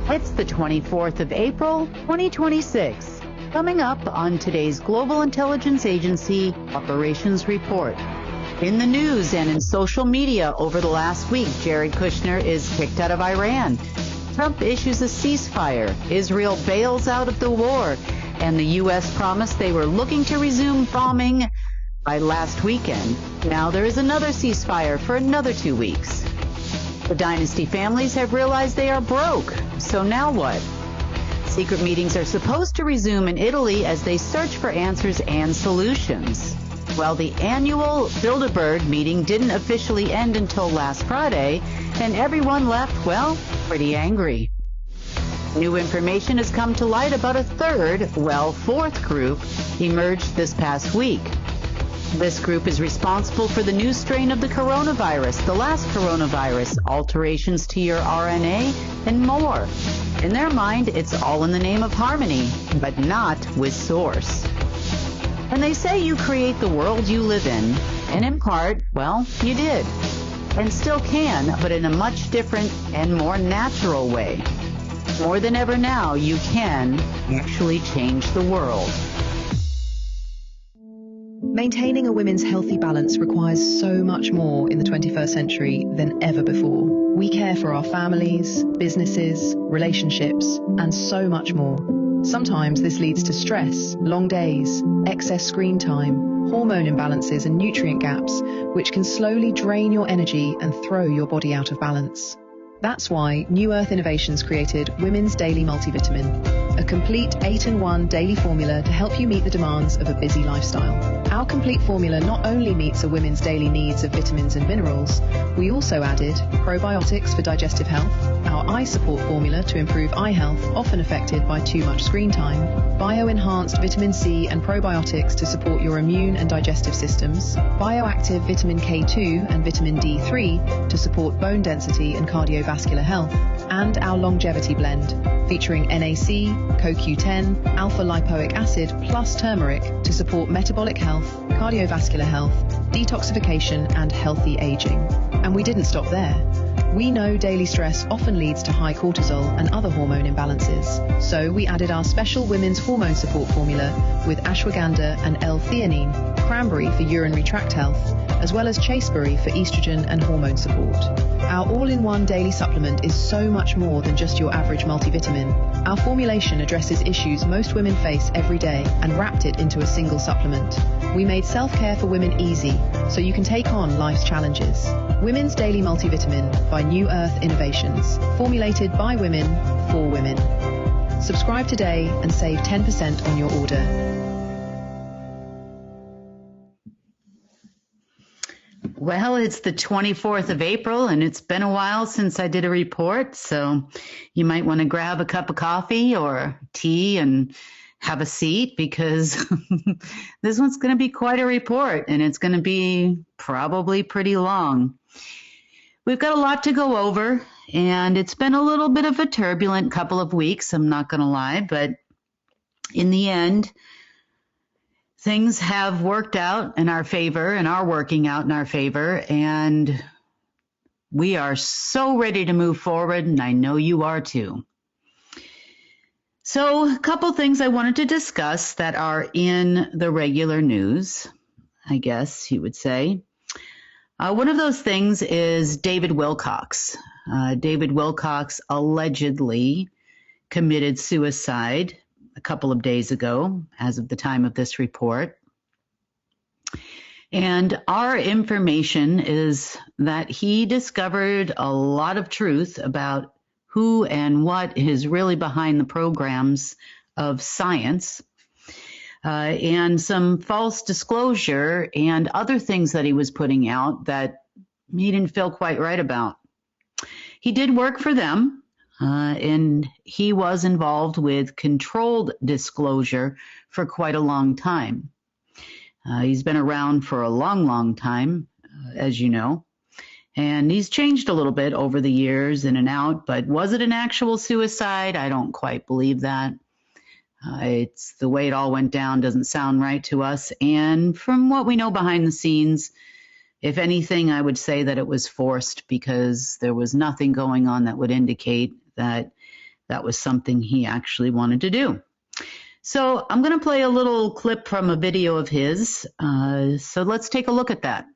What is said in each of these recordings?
It's the 24th of April, 2026. Coming up on today's Global Intelligence Agency Operations Report. In the news and in social media over the last week, Jared Kushner is kicked out of Iran. Trump issues a ceasefire. Israel bails out of the war. And the U.S. promised they were looking to resume bombing by last weekend. Now there is another ceasefire for another 2 weeks. The dynasty families have realized they are broke. So now what? Secret meetings are supposed to resume in Italy as they search for answers and solutions. Well, the annual Bilderberg meeting didn't officially end until last Friday, and everyone left, well, pretty angry. New information has come to light about a fourth group emerged this past week. This group is responsible for the new strain of the coronavirus, the last coronavirus, alterations to your RNA, and more. In their mind, it's all in the name of harmony, but not with source. And they say you create the world you live in, and in part, well, you did, and still can, but in a much different and more natural way. More than ever now, you can actually change the world. Maintaining a women's healthy balance requires so much more in the 21st century than ever before. We care for our families, businesses, relationships, and so much more. Sometimes this leads to stress, long days, excess screen time, hormone imbalances and nutrient gaps, which can slowly drain your energy and throw your body out of balance. That's why New Earth Innovations created Women's Daily Multivitamin, a complete 8-in-1 daily formula to help you meet the demands of a busy lifestyle. Our complete formula not only meets a woman's daily needs of vitamins and minerals, we also added probiotics for digestive health, our eye support formula to improve eye health often affected by too much screen time, bio-enhanced vitamin C and probiotics to support your immune and digestive systems, bioactive vitamin K2 and vitamin D3 to support bone density and cardiovascular health, and our longevity blend, featuring NAC, CoQ10, alpha-lipoic acid plus turmeric to support metabolic health, cardiovascular health, detoxification, and healthy aging. And we didn't stop there. We know daily stress often leads to high cortisol and other hormone imbalances. So we added our special women's hormone support formula with ashwagandha and L-theanine, cranberry for urinary tract health, as well as chasteberry for estrogen and hormone support. Our all-in-one daily supplement is so much more than just your average multivitamin. Our formulation addresses issues most women face every day and wrapped it into a single supplement. We made self-care for women easy, so you can take on life's challenges. Women's Daily Multivitamin by New Earth Innovations, formulated by women, for women. Subscribe today and save 10% on your order. Well, it's the 24th of April, and it's been a while since I did a report, so you might want to grab a cup of coffee or tea and have a seat, because this one's going to be quite a report, and it's going to be probably pretty long. We've got a lot to go over, and it's been a little bit of a turbulent couple of weeks, I'm not going to lie, but in the end, things have worked out in our favor and are working out in our favor, and we are so ready to move forward, and I know you are too. So a couple things I wanted to discuss that are in the regular news, I guess you would say. One of those things is David Wilcox. David Wilcox allegedly committed suicide a couple of days ago, as of the time of this report. And our information is that he discovered a lot of truth about who and what is really behind the programs of science, and some false disclosure and other things that he was putting out that he didn't feel quite right about. He did work for them. And he was involved with controlled disclosure for quite a long time. He's been around for a long, long time, as you know. And he's changed a little bit over the years, in and out. But was it an actual suicide? I don't quite believe that. It's the way it all went down doesn't sound right to us. And from what we know behind the scenes, if anything, I would say that it was forced, because there was nothing going on that would indicate that that was something he actually wanted to do. So I'm going to play a little clip from a video of his. So let's take a look at that.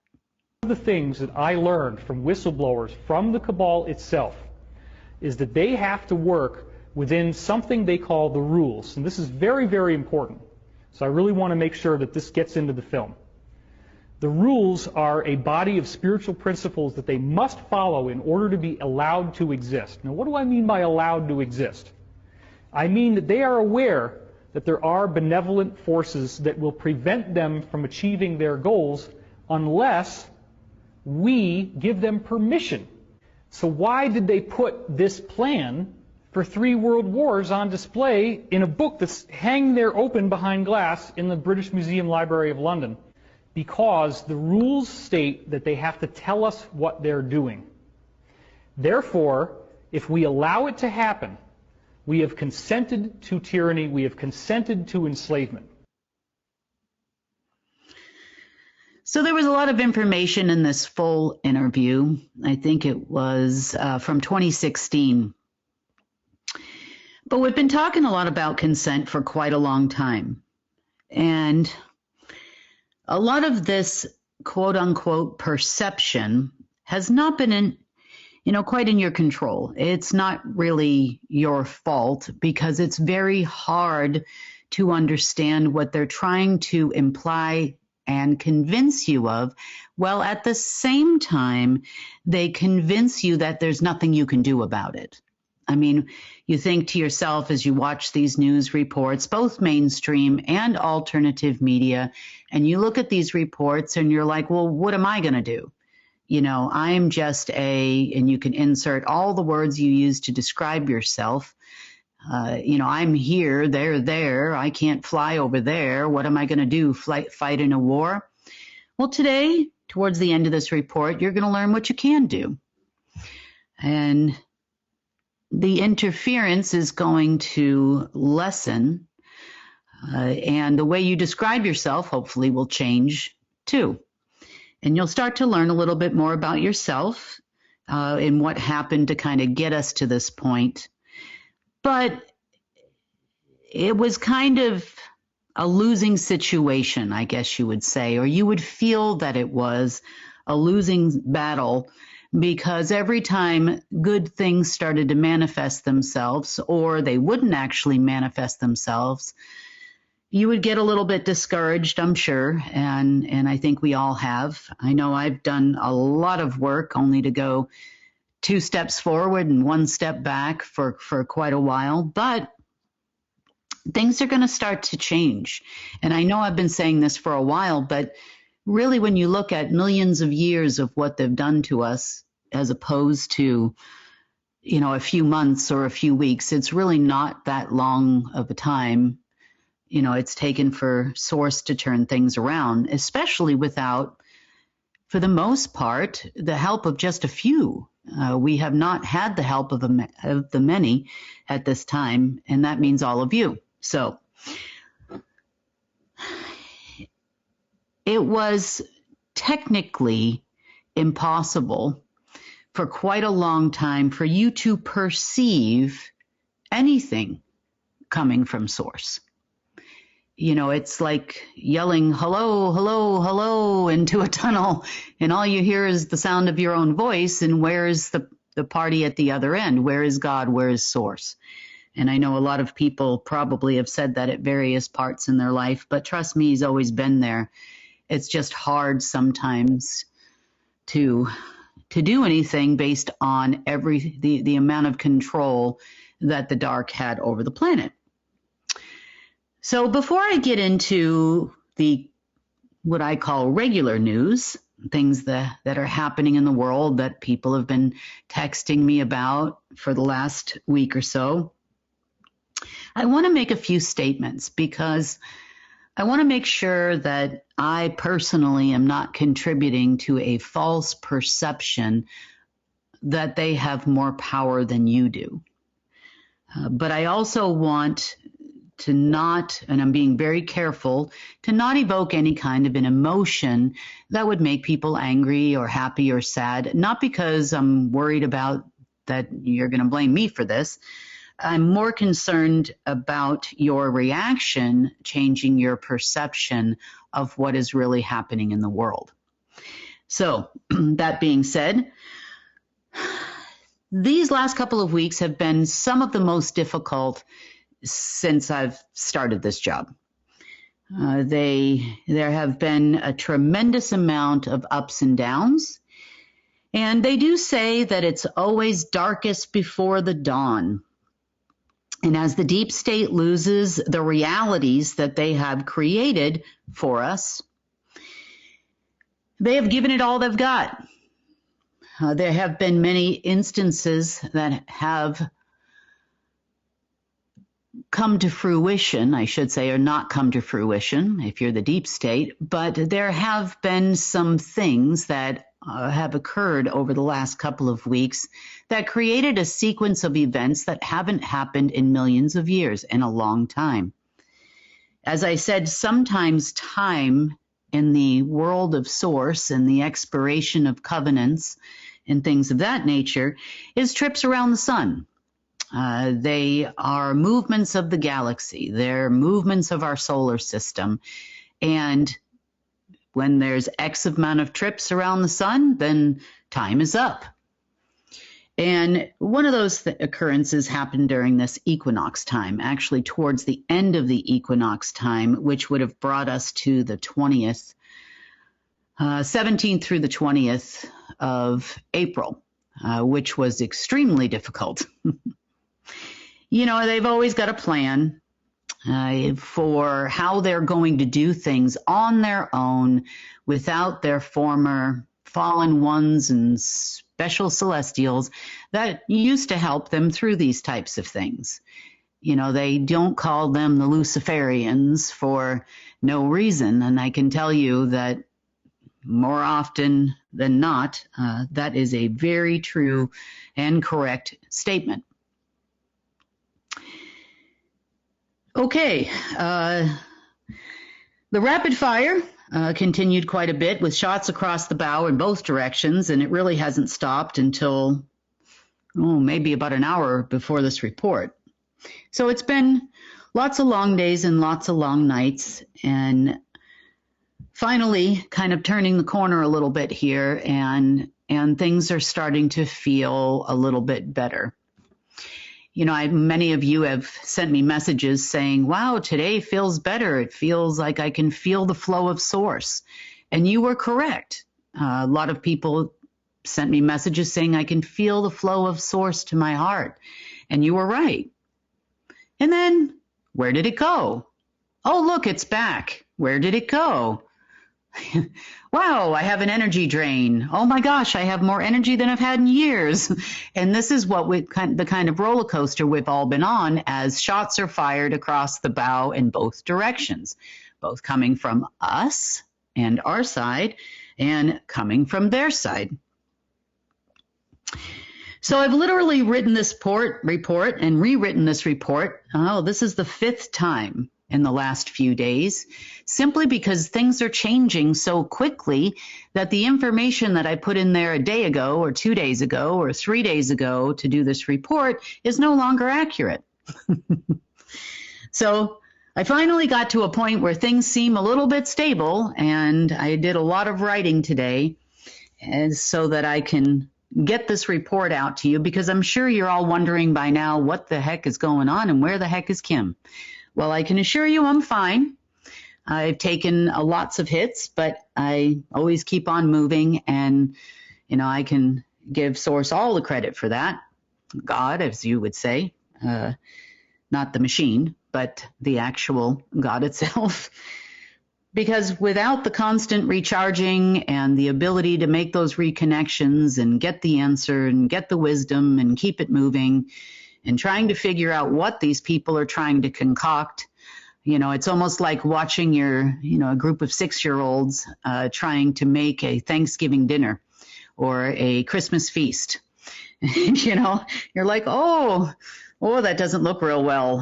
One of the things that I learned from whistleblowers from the cabal itself is that they have to work within something they call the rules. And this is very, very important. So I really want to make sure that this gets into the film. The rules are a body of spiritual principles that they must follow in order to be allowed to exist. Now, what do I mean by allowed to exist? I mean that they are aware that there are benevolent forces that will prevent them from achieving their goals unless we give them permission. So why did they put this plan for 3 world wars on display in a book that's hanging there open behind glass in the British Museum Library of London? Because the rules state that they have to tell us what they're doing. Therefore, if we allow it to happen, we have consented to tyranny, we have consented to enslavement. So there was a lot of information in this full interview. I think it was from 2016. But we've been talking a lot about consent for quite a long time. And a lot of this quote-unquote perception has not been quite in your control. It's not really your fault because it's very hard to understand what they're trying to imply and convince you of, while at the same time, they convince you that there's nothing you can do about it. I mean, you think to yourself as you watch these news reports, both mainstream and alternative media, and you look at these reports and you're like, well, what am I going to do? I'm just and you can insert all the words you use to describe yourself. I'm here, they're there, I can't fly over there. What am I going to do? Fight in a war? Well, today, towards the end of this report, you're going to learn what you can do. And the interference is going to lessen, and the way you describe yourself hopefully will change too. And you'll start to learn a little bit more about yourself and what happened to kind of get us to this point. But it was kind of a losing situation, I guess you would say, or you would feel that it was a losing battle, because every time good things started to manifest themselves, or they wouldn't actually manifest themselves, you would get a little bit discouraged, I'm sure, and I think we all have. I know I've done a lot of work only to go 2 steps forward and 1 step back for quite a while, but things are going to start to change. And I know I've been saying this for a while, but really when you look at millions of years of what they've done to us, as opposed to, a few months or a few weeks, it's really not that long of a time. It's taken for Source to turn things around, especially without, for the most part, the help of just a few. We have not had the help of the many at this time, and that means all of you. So it was technically impossible for quite a long time for you to perceive anything coming from Source. It's like yelling, hello, hello, hello, into a tunnel, and all you hear is the sound of your own voice, and where is the party at the other end? Where is God? Where is Source? And I know a lot of people probably have said that at various parts in their life, but trust me, he's always been there. It's just hard sometimes to do anything based on the amount of control that the dark had over the planet. So before I get into what I call regular news, things that are happening in the world that people have been texting me about for the last week or so, I want to make a few statements because I want to make sure that I personally am not contributing to a false perception that they have more power than you do. But I also want to not, and I'm being very careful, to not evoke any kind of an emotion that would make people angry or happy or sad, not because I'm worried about that you're going to blame me for this, I'm more concerned about your reaction changing your perception of what is really happening in the world. So, that being said, these last couple of weeks have been some of the most difficult since I've started this job. There have been a tremendous amount of ups and downs, and they do say that it's always darkest before the dawn. And as the deep state loses the realities that they have created for us, they have given it all they've got. There have been many instances that have come to fruition, I should say, or not come to fruition if you're the deep state, but there have been some things that have occurred over the last couple of weeks that created a sequence of events that haven't happened in millions of years, in a long time. As I said, sometimes time in the world of source and the expiration of covenants and things of that nature is trips around the sun. They are movements of the galaxy. They're movements of our solar system. And when there's X amount of trips around the sun, then time is up. And one of those occurrences happened during this equinox time, actually towards the end of the equinox time, which would have brought us to the 20th, 17th through the 20th of April, which was extremely difficult. You know, they've always got a plan for how they're going to do things on their own without their former fallen ones and special celestials that used to help them through these types of things. You know, they don't call them the Luciferians for no reason. And I can tell you that more often than not, that is a very true and correct statement. Okay, the rapid fire continued quite a bit with shots across the bow in both directions, and it really hasn't stopped until, maybe about an hour before this report. So it's been lots of long days and lots of long nights, and finally kind of turning the corner a little bit here, and things are starting to feel a little bit better. You know, many of you have sent me messages saying, wow, today feels better. It feels like I can feel the flow of source. And you were correct. A lot of people sent me messages saying I can feel the flow of source to my heart. And you were right. And then where did it go? Oh, look, it's back. Where did it go? Wow, I have an energy drain. Oh my gosh, I have more energy than I've had in years. And this is what the kind of roller coaster we've all been on as shots are fired across the bow in both directions, both coming from us and our side and coming from their side. So I've literally written this report and rewritten this report. Oh, this is the 5th time in the last few days, simply because things are changing so quickly that the information that I put in there a day ago or 2 days ago or 3 days ago to do this report is no longer accurate. So I finally got to a point where things seem a little bit stable, and I did a lot of writing today and so that I can get this report out to you, because I'm sure you're all wondering by now what the heck is going on and where the heck is Kim. Well, I can assure you I'm fine. I've taken lots of hits, but I always keep on moving, and, you know, I can give Source all the credit for that. God, as you would say, not the machine, but the actual God itself. Because without the constant recharging and the ability to make those reconnections and get the answer and get the wisdom and keep it moving, and trying to figure out what these people are trying to concoct. You know, it's almost like watching a group of 6-year-olds trying to make a Thanksgiving dinner or a Christmas feast. You know, you're like, oh, that doesn't look real well.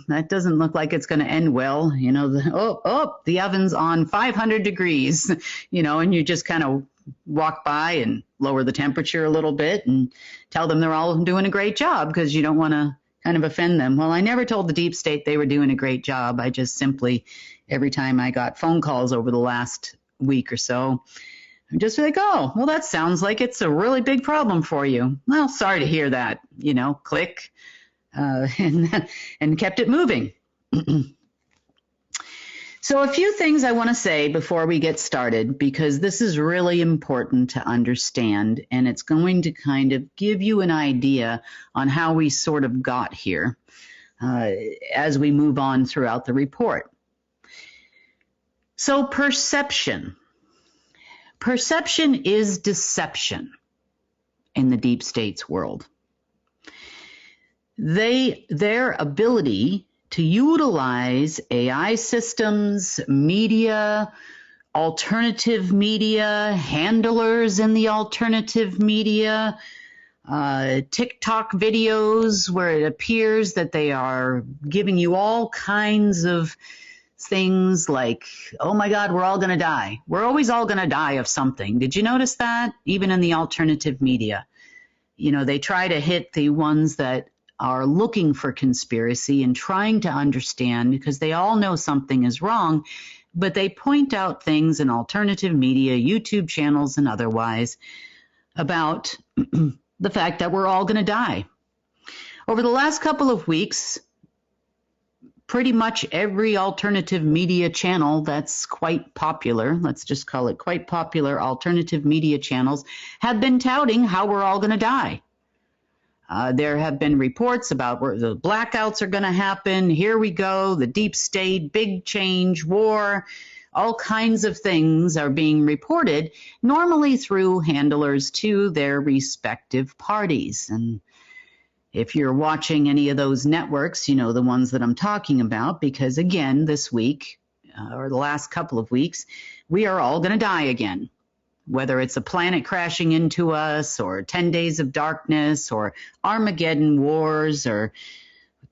That doesn't look like it's going to end well. You know, the oven's on 500 degrees, you know, and you just kind of walk by and lower the temperature a little bit and tell them they're all doing a great job, because you don't want to kind of offend them. Well, I never told the deep state they were doing a great job. I just simply, every time I got phone calls over the last week or so, I'm just like, oh, well, that sounds like it's a really big problem for you. Well, sorry to hear that, click, and kept it moving. So a few things I want to say before we get started, because this is really important to understand, and it's going to kind of give you an idea on how we sort of got here as we move on throughout the report. So perception. Perception is deception in the deep state's world. Their ability to utilize AI systems, media, alternative media, handlers in the alternative media, TikTok videos where it appears that they are giving you all kinds of things like, oh my God, we're all going to die. We're always all going to die of something. Did you notice that? Even in the alternative media, they try to hit the ones that are looking for conspiracy and trying to understand, because they all know something is wrong, but they point out things in alternative media, YouTube channels and otherwise about the fact that we're all going to die. Over the last couple of weeks, pretty much every alternative media channel that's quite popular, let's just call it quite popular alternative media channels, have been touting how we're all going to die. There have been reports about where the blackouts are going to happen. Here we go, the deep state, big change, war, all kinds of things are being reported, normally through handlers to their respective parties. And if you're watching any of those networks, you know the ones that I'm talking about, because again, this week or the last couple of weeks, we are all going to die again. Whether it's a planet crashing into us or 10 days of darkness or Armageddon wars or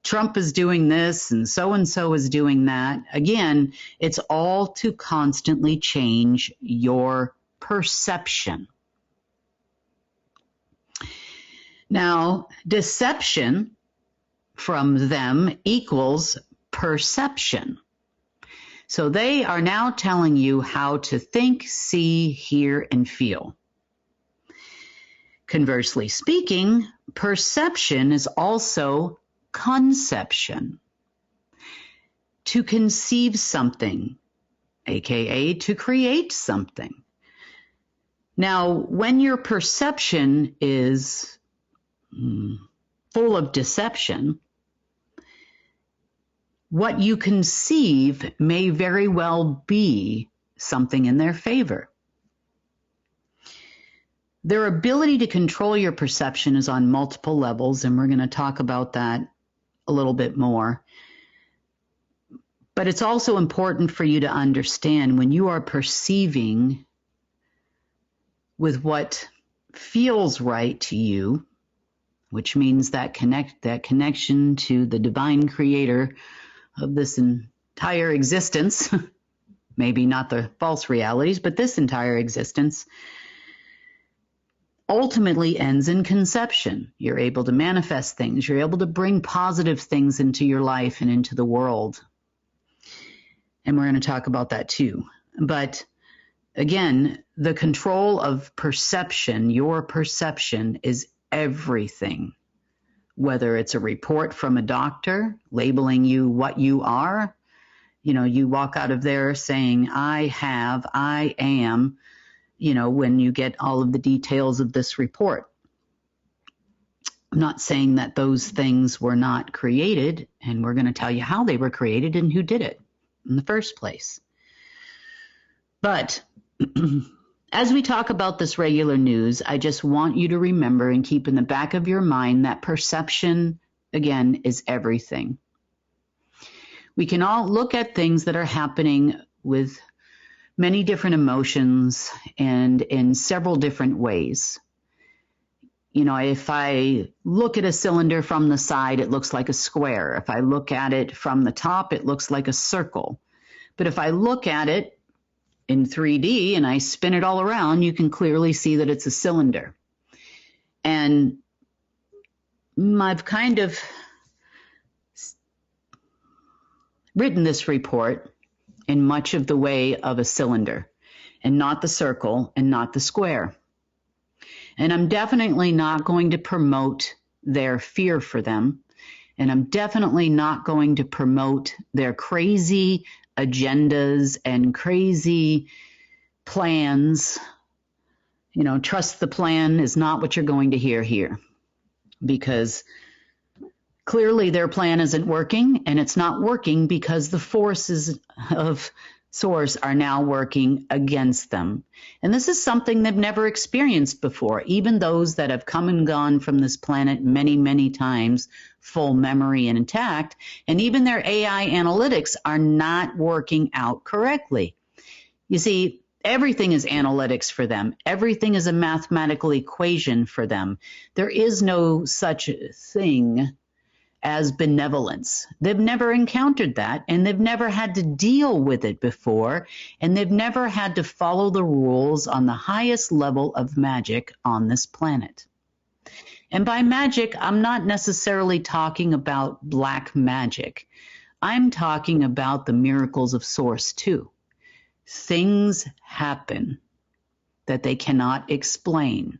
Trump is doing this and so is doing that. Again, it's all to constantly change your perception. Now, deception from them equals perception. So they are now telling you how to think, see, hear, and feel. Conversely speaking, perception is also conception. To conceive something, aka to create something. Now, when your perception is full of deception, what you conceive may very well be something in their favor. Their ability to control your perception is on multiple levels, and we're going to talk about that a little bit more. But it's also important for you to understand when you are perceiving with what feels right to you, which means that connection to the divine creator of this entire existence, maybe not the false realities, but this entire existence, ultimately ends in conception. You're able to manifest things. You're able to bring positive things into your life and into the world. And we're going to talk about that too. But again, the control of perception, your perception, is everything. Whether it's a report from a doctor labeling you what you are, you walk out of there saying, I am, when you get all of the details of this report. I'm not saying that those things were not created, and we're going to tell you how they were created and who did it in the first place. But as we talk about this regular news, I just want you to remember and keep in the back of your mind that perception, again, is everything. We can all look at things that are happening with many different emotions and in several different ways. If I look at a cylinder from the side, it looks like a square. If I look at it from the top, it looks like a circle. But if I look at it in 3D and I spin it all around, you can clearly see that it's a cylinder. And I've kind of written this report in much of the way of a cylinder and not the circle and not the square. And I'm definitely not going to promote their fear for them. And I'm definitely not going to promote their crazy agendas and crazy plans. Trust the plan is not what you're going to hear here, because clearly their plan isn't working, and it's not working because the forces of Source are now working against them. And this is something they've never experienced before. Even those that have come and gone from this planet many, many times, full memory and intact, and even their AI analytics are not working out correctly. You see, everything is analytics for them. Everything is a mathematical equation for them. There is no such thing as benevolence. They've never encountered that, and they've never had to deal with it before, and they've never had to follow the rules on the highest level of magic on this planet. And by magic, I'm not necessarily talking about black magic. I'm talking about the miracles of Source too. Things happen that they cannot explain.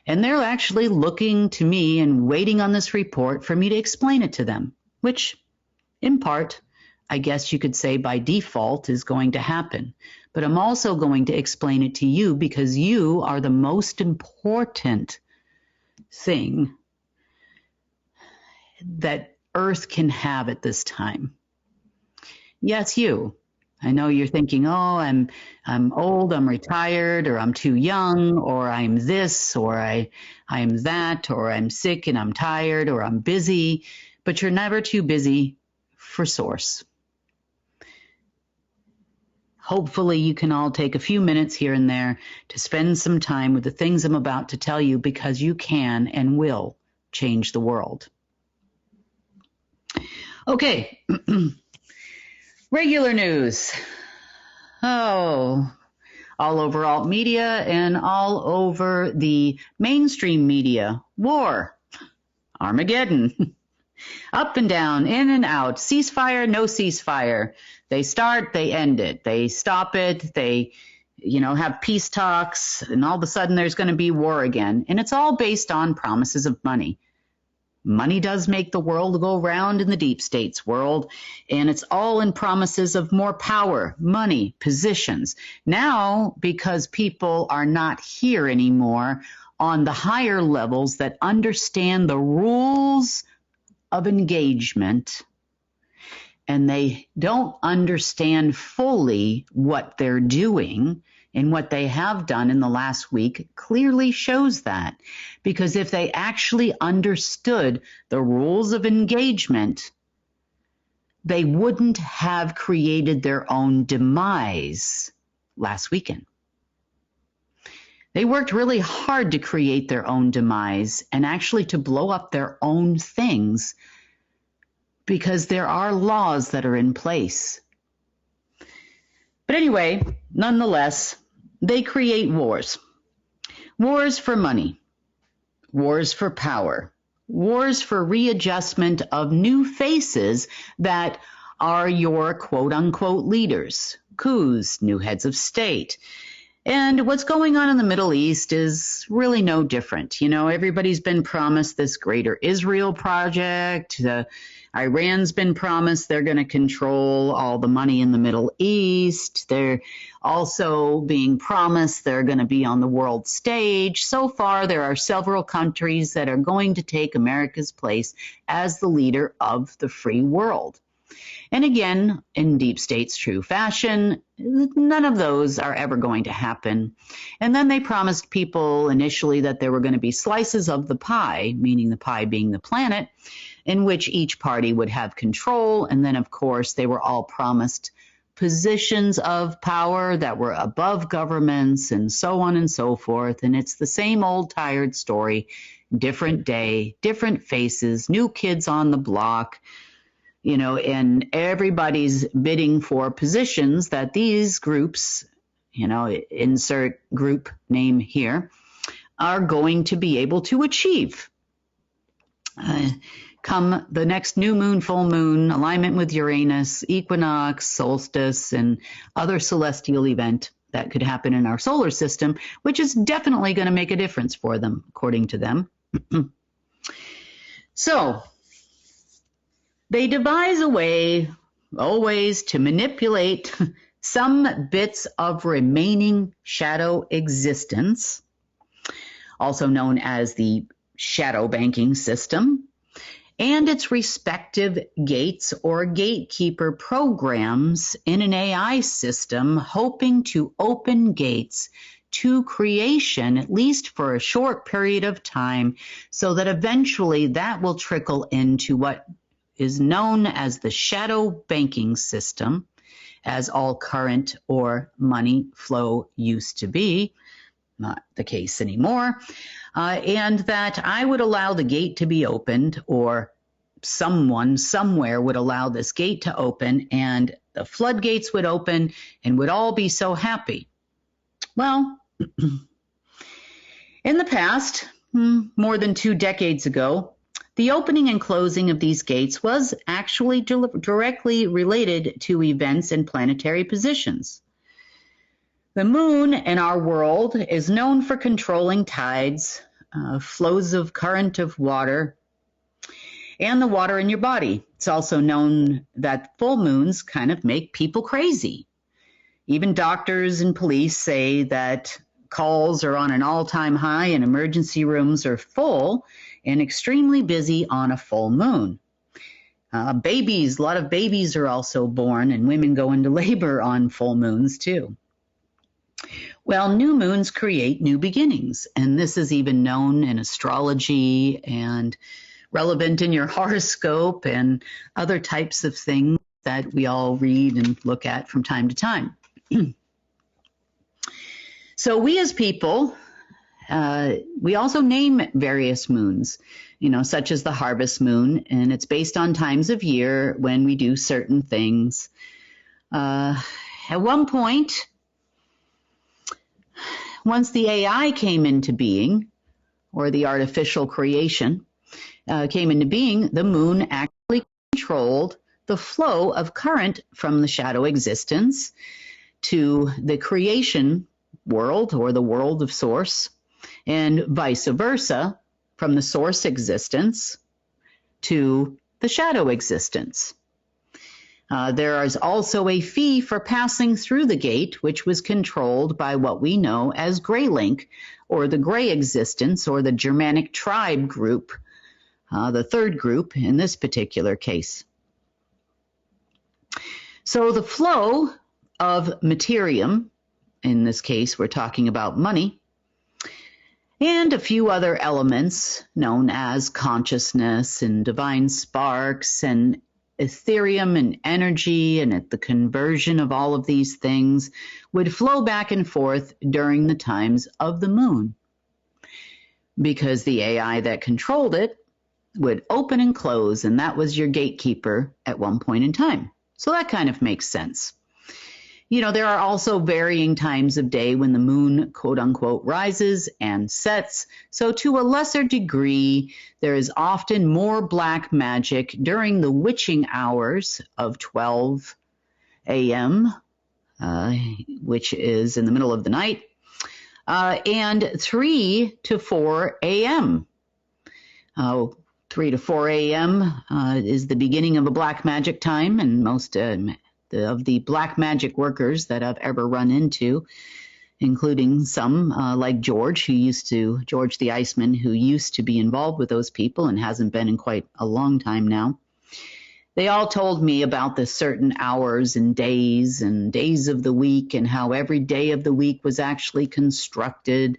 And they're actually looking to me and waiting on this report for me to explain it to them, which in part, I guess you could say by default, is going to happen. But I'm also going to explain it to you because you are the most important thing that Earth can have at this time. Yes, you. I know you're thinking, oh, I'm old, I'm retired, or I'm too young, or I'm this, or I'm that, or I'm sick and I'm tired, or I'm busy, but you're never too busy for Source. Hopefully you can all take a few minutes here and there to spend some time with the things I'm about to tell you, because you can and will change the world. Okay. Regular news. Oh, all over alt media and all over the mainstream media. War. Armageddon. Up and down, in and out. Ceasefire, no ceasefire. They start, they end it. They stop it, they, have peace talks, and all of a sudden there's going to be war again. And it's all based on promises of money. Money does make the world go round in the deep state's world, and it's all in promises of more power, money, positions. Now, because people are not here anymore on the higher levels that understand the rules of engagement, and they don't understand fully what they're doing, and what they have done in the last week clearly shows that. Because if they actually understood the rules of engagement, they wouldn't have created their own demise last weekend. They worked really hard to create their own demise and actually to blow up their own things, because there are laws that are in place. But anyway, nonetheless, they create wars. Wars for money. Wars for power. Wars for readjustment of new faces that are your quote-unquote leaders. Coups, new heads of state. And what's going on in the Middle East is really no different. Everybody's been promised this greater Israel project. Iran's been promised they're going to control all the money in the Middle East. They're also being promised they're going to be on the world stage. So far, there are several countries that are going to take America's place as the leader of the free world. And again, in deep state's true fashion, none of those are ever going to happen. And then they promised people initially that there were going to be slices of the pie, meaning the pie being the planet, in which each party would have control. And then, of course, they were all promised positions of power that were above governments and so on and so forth. And it's the same old tired story, different day, different faces, new kids on the block, and everybody's bidding for positions that these groups, insert group name here, are going to be able to achieve. come the next new moon, full moon, alignment with Uranus, equinox, solstice, and other celestial event that could happen in our solar system, which is definitely going to make a difference for them, according to them. So they devise a way, always, to manipulate some bits of remaining shadow existence, also known as the shadow banking system, and its respective gates or gatekeeper programs in an AI system, hoping to open gates to creation, at least for a short period of time, so that eventually that will trickle into what is known as the shadow banking system, as all current or money flow used to be. Not the case anymore. And that I would allow the gate to be opened, or someone somewhere would allow this gate to open, and the floodgates would open and would all be so happy. Well, in the past, more than 2 decades ago, the opening and closing of these gates was actually directly related to events and planetary positions. The moon in our world is known for controlling tides, flows of current of water, and the water in your body. It's also known that full moons kind of make people crazy. Even doctors and police say that calls are on an all-time high and emergency rooms are full and extremely busy on a full moon. A lot of babies are also born, and women go into labor on full moons too. Well, new moons create new beginnings, and this is even known in astrology and relevant in your horoscope and other types of things that we all read and look at from time to time. So we as people, we also name various moons, such as the harvest moon, and it's based on times of year when we do certain things. At one point, once the AI came into being, or the artificial creation came into being, the moon actually controlled the flow of current from the shadow existence to the creation world, or the world of source, and vice versa, from the source existence to the shadow existence. There is also a fee for passing through the gate, which was controlled by what we know as Gray Link, or the Gray existence, or the Germanic tribe group, the third group in this particular case. So the flow of materium, in this case we're talking about money, and a few other elements known as consciousness and divine sparks and Ethereum and energy, and at the conversion of all of these things would flow back and forth during the times of the moon, because the AI that controlled it would open and close, and that was your gatekeeper at one point in time. So that kind of makes sense. There are also varying times of day when the moon, quote unquote, rises and sets. So to a lesser degree, there is often more black magic during the witching hours of 12 a.m., which is in the middle of the night, and 3 to 4 a.m. 3 to 4 a.m. Is the beginning of a black magic time, and most of the black magic workers that I've ever run into, including some like George the Iceman, who used to be involved with those people and hasn't been in quite a long time now. They all told me about the certain hours and days of the week, and how every day of the week was actually constructed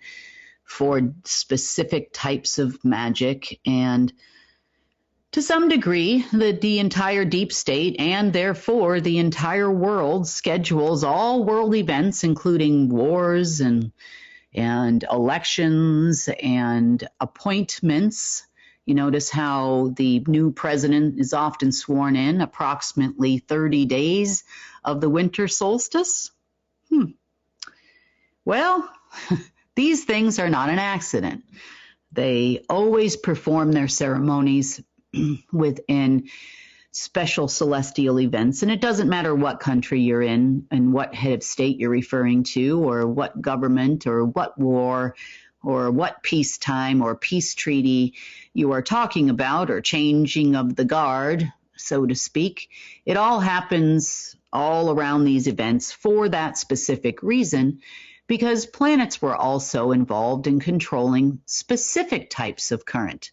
for specific types of magic. And to some degree, the entire deep state, and therefore the entire world, schedules all world events, including wars and elections and appointments. You notice how the new president is often sworn in approximately 30 days of the winter solstice. Well, these things are not an accident. They always perform their ceremonies within special celestial events. And it doesn't matter what country you're in and what head of state you're referring to, or what government or what war or what peacetime or peace treaty you are talking about, or changing of the guard, so to speak. It all happens all around these events for that specific reason, because planets were also involved in controlling specific types of current.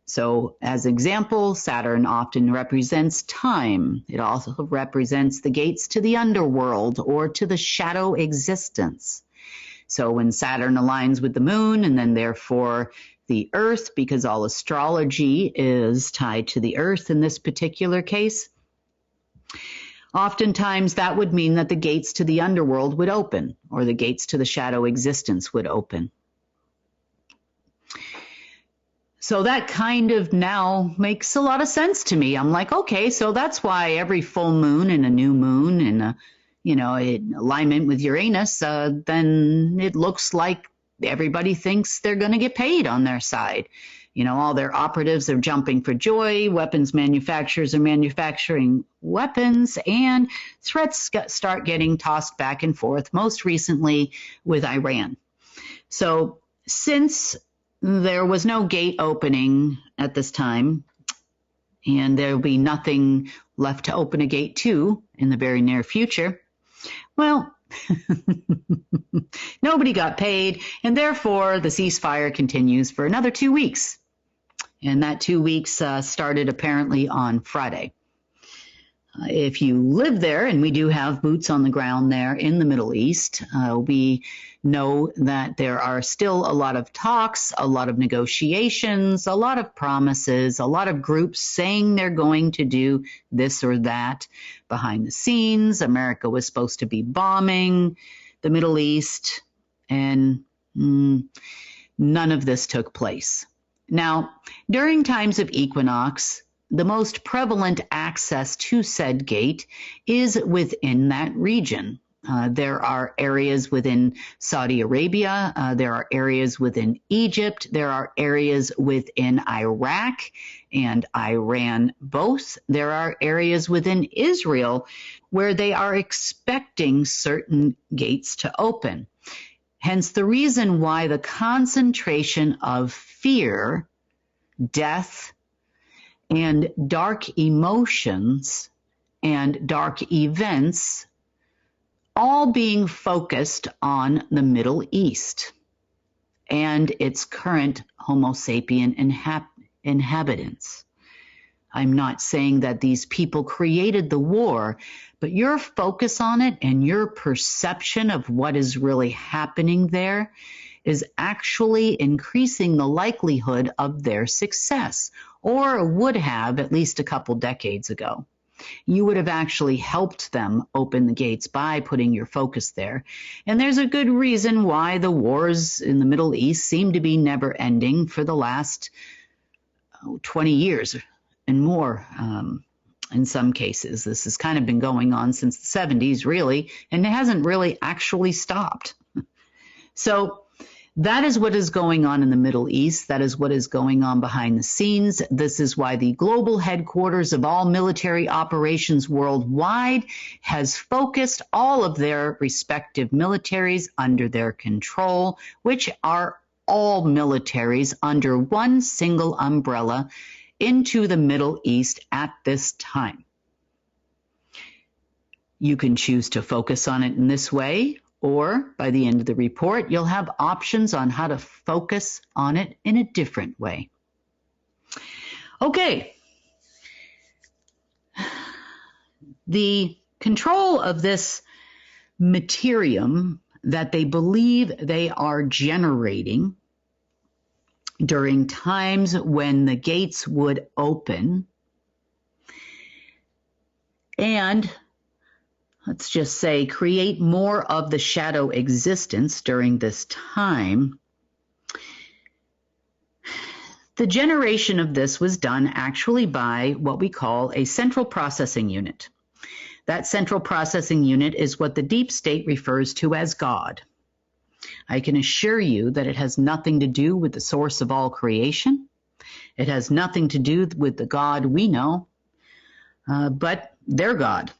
So, as example, Saturn often represents time. It also represents the gates to the underworld or to the shadow existence. So when Saturn aligns with the moon, and then therefore the Earth, because all astrology is tied to the Earth in this particular case, oftentimes that would mean that the gates to the underworld would open, or the gates to the shadow existence would open. So that kind of now makes a lot of sense to me. I'm like, okay, so that's why every full moon and a new moon and a, in alignment with Uranus, then it looks like everybody thinks they're going to get paid on their side. All their operatives are jumping for joy, weapons manufacturers are manufacturing weapons, and threats start getting tossed back and forth, most recently with Iran. So since there was no gate opening at this time, and there will be nothing left to open a gate to in the very near future, well, nobody got paid, and therefore the ceasefire continues for another 2 weeks. And that 2 weeks started apparently on Friday. If you live there, and we do have boots on the ground there in the Middle East, we know that there are still a lot of talks, a lot of negotiations, a lot of promises, a lot of groups saying they're going to do this or that behind the scenes. America was supposed to be bombing the Middle East, and none of this took place. Now, during times of equinox, the most prevalent access to said gate is within that region. There are areas within Saudi Arabia, there are areas within Egypt, there are areas within Iraq and Iran both. There are areas within Israel where they are expecting certain gates to open. Hence the reason why the concentration of fear, death, and dark emotions and dark events all being focused on the Middle East and its current Homo sapien inhabitants. I'm not saying that these people created the war, but your focus on it and your perception of what is really happening there is actually increasing the likelihood of their success, or would have at least a couple decades ago. You would have actually helped them open the gates by putting your focus there. And there's a good reason why the wars in the Middle East seem to be never ending for the last 20 years and more. In some cases, this has kind of been going on since the 70s, really, and it hasn't really actually stopped. So that is what is going on in the Middle East. That is what is going on behind the scenes. This is why the global headquarters of all military operations worldwide has focused all of their respective militaries under their control, which are all militaries under one single umbrella, into the Middle East at this time. You can choose to focus on it in this way, or by the end of the report, you'll have options on how to focus on it in a different way. Okay. The control of this materium that they believe they are generating during times when the gates would open, and let's just say create more of the shadow existence during this time. The generation of this was done actually by what we call a central processing unit. That central processing unit is what the deep state refers to as God. I can assure you that it has nothing to do with the source of all creation. It has nothing to do with the God we know, but their God.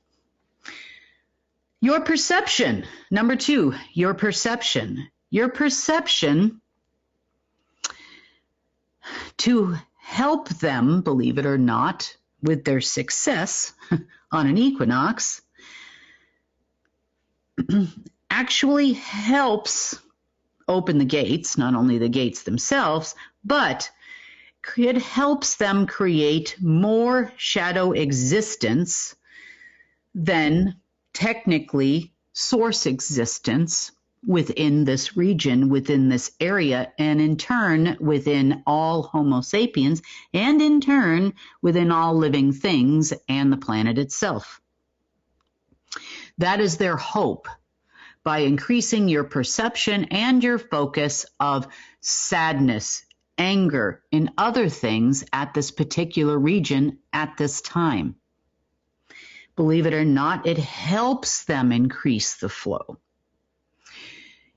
Your perception. Number 2, your perception. Your perception to help them, believe it or not, with their success on an equinox actually helps open the gates, not only the gates themselves, but it helps them create more shadow existence than technically source existence within this region, within this area, and in turn within all Homo sapiens, and in turn within all living things and the planet itself. That is their hope, by increasing your perception and your focus of sadness, anger, and other things at this particular region at this time. Believe it or not, it helps them increase the flow.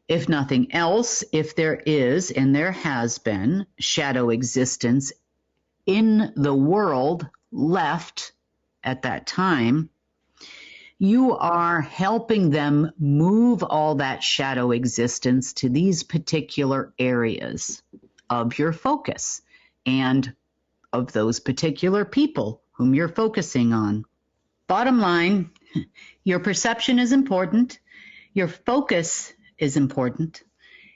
If nothing else, if there is, and there has been, shadow existence in the world left at that time, you are helping them move all that shadow existence to these particular areas of your focus and of those particular people whom you're focusing on. Bottom line, your perception is important. Your focus is important.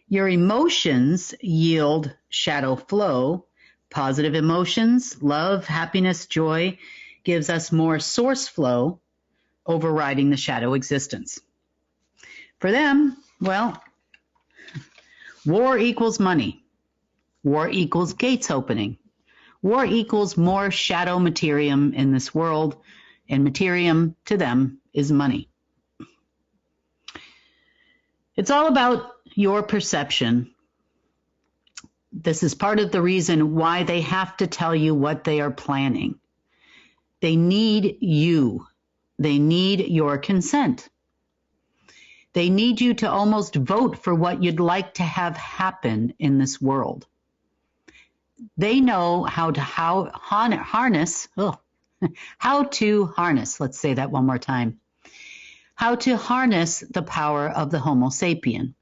Your emotions yield shadow flow. Positive emotions, love, happiness, joy, gives us more source flow, overriding the shadow existence. For them, well, war equals money. War equals gates opening. War equals more shadow materium in this world, and materium to them is money. It's all about your perception. This is part of the reason why they have to tell you what they are planning. They need you. They need your consent. They need you to almost vote for what you'd like to have happen in this world. They know how to harness, let's say that one more time, how to harness the power of the Homo sapien,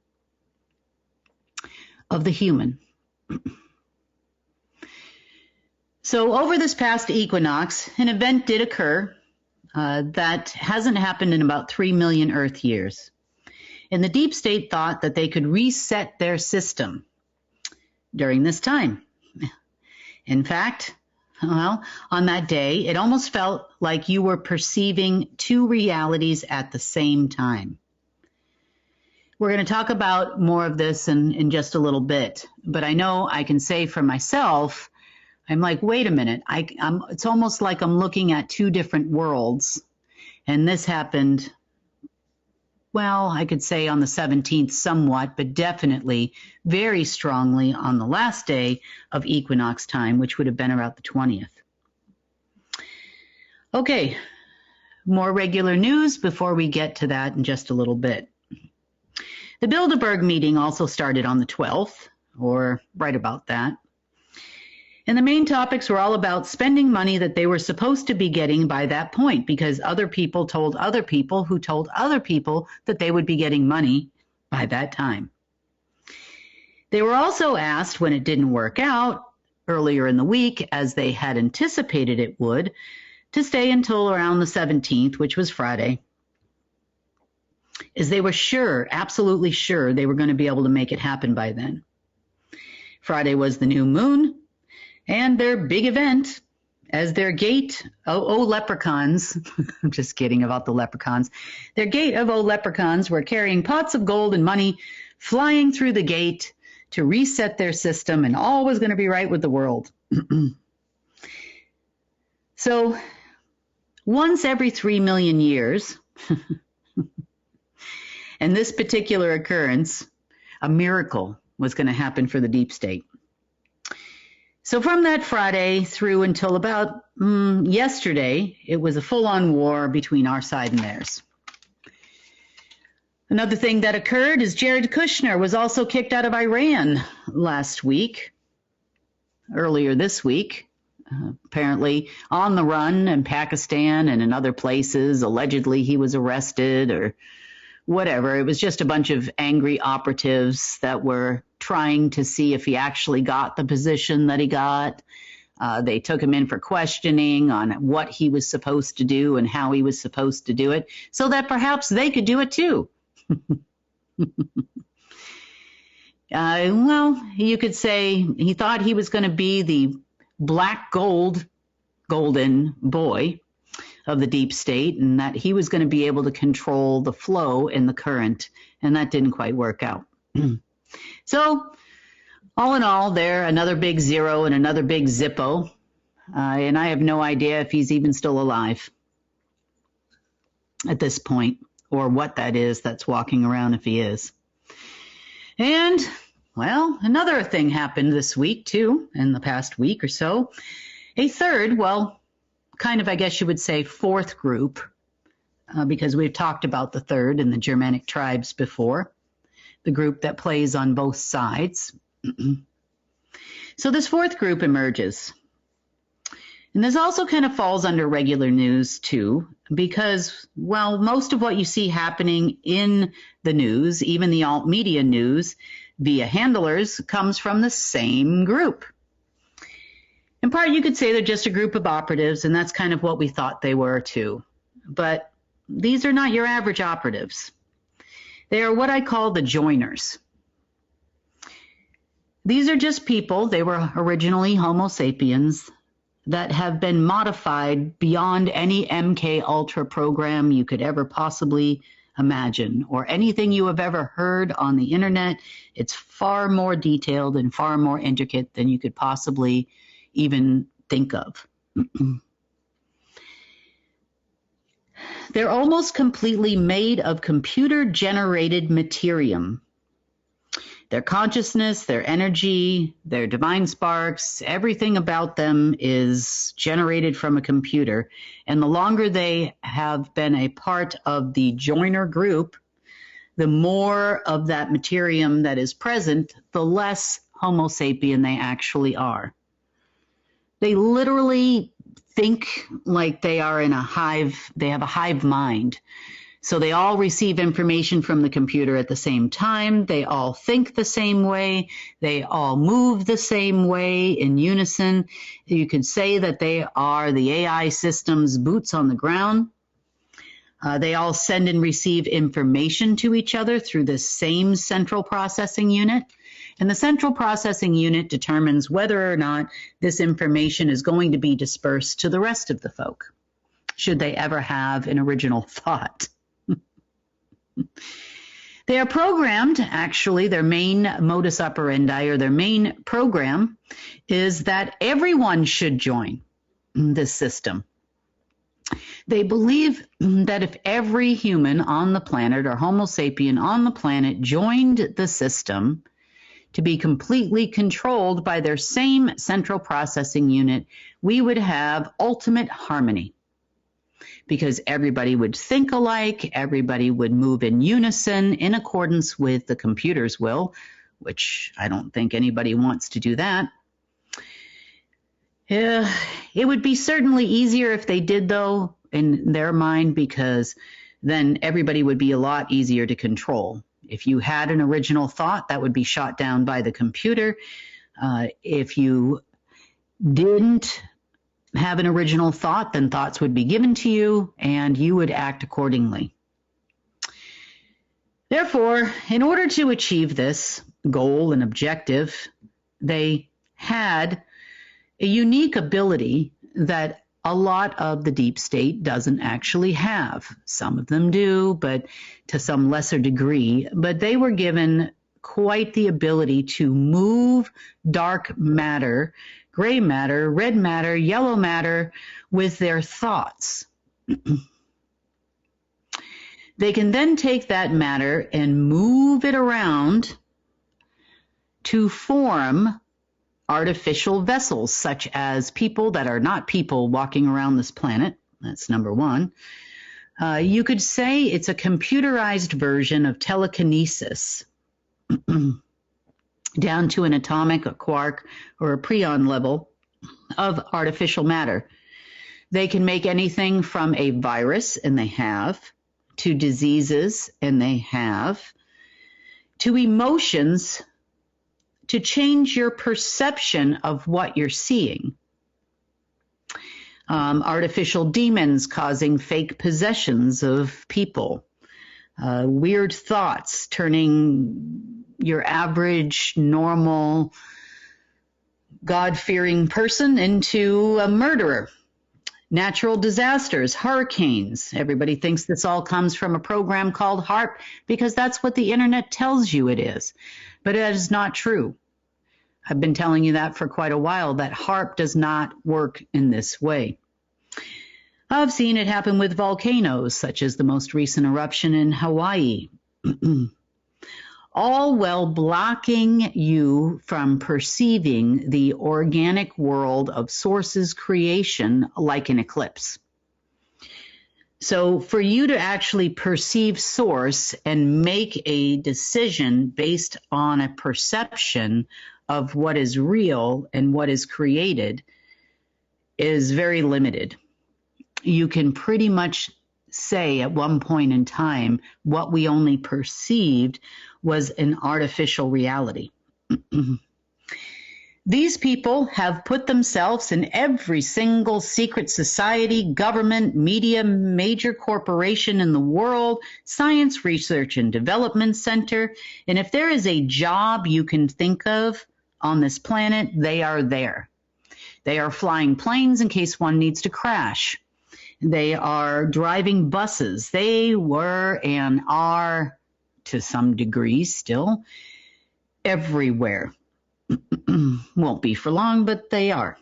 of the human. So over this past equinox, an event did occur that hasn't happened in about 3 million Earth years. And the deep state thought that they could reset their system during this time. In fact, well, on that day, it almost felt like you were perceiving two realities at the same time. We're going to talk about more of this in just a little bit, but I know I can say for myself, I'm like, wait a minute, it's almost like I'm looking at two different worlds, and this happened, well, I could say on the 17th somewhat, but definitely very strongly on the last day of equinox time, which would have been around the 20th. Okay, more regular news before we get to that in just a little bit. The Bilderberg meeting also started on the 12th, or right about that. And the main topics were all about spending money that they were supposed to be getting by that point, because other people told other people who told other people that they would be getting money by that time. They were also asked, when it didn't work out earlier in the week, as they had anticipated it would, to stay until around the 17th, which was Friday, as they were sure, absolutely sure, they were going to be able to make it happen by then. Friday was the new moon, and their big event, as their gate, leprechauns, I'm just kidding about the leprechauns, their gate of leprechauns were carrying pots of gold and money, flying through the gate to reset their system, and all was going to be right with the world. So, once every 3 million years, and this particular occurrence, a miracle was going to happen for the deep state. So from that Friday through until about yesterday, it was a full-on war between our side and theirs. Another thing that occurred is Jared Kushner was also kicked out of Iran last week. earlier this week, apparently on the run in Pakistan and in other places. Allegedly, he was arrested or whatever. It was just a bunch of angry operatives that were trying to see if he actually got the position that he got. They took him in for questioning on what he was supposed to do and how he was supposed to do it so that perhaps they could do it too. Well, you could say he thought he was going to be the black golden boy of the deep state, and that he was going to be able to control the flow in the current, and that didn't quite work out. So, all in all, there, another big zero and another big Zippo, and I have no idea if he's even still alive at this point, or what that is that's walking around if he is. And, well, another thing happened this week, too, in the past week or so. A third, well, kind of, I guess you would say, fourth group, because we've talked about the third and the Germanic tribes before, the group that plays on both sides. So this fourth group emerges. And this also kind of falls under regular news, too, because, well, most of what you see happening in the news, even the alt media news, via handlers, comes from the same group. In part, you could say they're just a group of operatives, and that's kind of what we thought they were, too. But these are not your average operatives. They are what I call the joiners. These are just people, they were originally Homo sapiens, that have been modified beyond any MK Ultra program you could ever possibly imagine, or anything you have ever heard on the internet. It's far more detailed and far more intricate than you could possibly even think of. They're almost completely made of computer-generated materium. Their consciousness, their energy, their divine sparks, everything about them is generated from a computer. And the longer they have been a part of the joiner group, the more of that materium that is present, the less Homo sapien they actually are. They literally think like they are in a hive, they have a hive mind. So they all receive information from the computer at the same time. They all think the same way. They all move the same way in unison. You could say that they are the AI system's boots on the ground. They all send and receive information to each other through the same central processing unit. And the central processing unit determines whether or not this information is going to be dispersed to the rest of the folk, should they ever have an original thought. They are programmed, actually, their main modus operandi, or their main program, is that everyone should join this system. They believe that if every human on the planet, or Homo sapien on the planet, joined the system to be completely controlled by their same central processing unit, we would have ultimate harmony. Because everybody would think alike, everybody would move in unison in accordance with the computer's will, which I don't think anybody wants to do that. It would be certainly easier if they did, though, in their mind, because then everybody would be a lot easier to control. If you had an original thought, that would be shot down by the computer. If you didn't have an original thought, then thoughts would be given to you, and you would act accordingly. Therefore, in order to achieve this goal and objective, they had a unique ability that a lot of the deep state doesn't actually have. Some of them do, but to some lesser degree. But they were given quite the ability to move dark matter, gray matter, red matter, yellow matter with their thoughts. They can then take that matter and move it around to form artificial vessels, such as people that are not people walking around this planet. That's number one. You could say it's a computerized version of telekinesis. down to an atomic, a quark, or a prion level of artificial matter. They can make anything from a virus, and they have, to diseases, and they have, to emotions, to change your perception of what you're seeing. Artificial demons causing fake possessions of people. Weird thoughts turning your average, normal, God-fearing person into a murderer. Natural disasters, hurricanes. Everybody thinks this all comes from a program called HAARP because that's what the internet tells you it is. But that is not true. I've been telling you that for quite a while, that HAARP does not work in this way. I've seen it happen with volcanoes, such as the most recent eruption in Hawaii. All while blocking you from perceiving the organic world of sources creation like an eclipse. So for you to actually perceive source and make a decision based on a perception of what is real and what is created is very limited. You can pretty much say at one point in time what we only perceived was an artificial reality. These people have put themselves in every single secret society, government, media, major corporation in the world, science research and development center, and if there is a job you can think of on this planet, they are there. They are flying planes in case one needs to crash. They are driving buses. They were and are, to some degree still, everywhere. Won't be for long, but they are.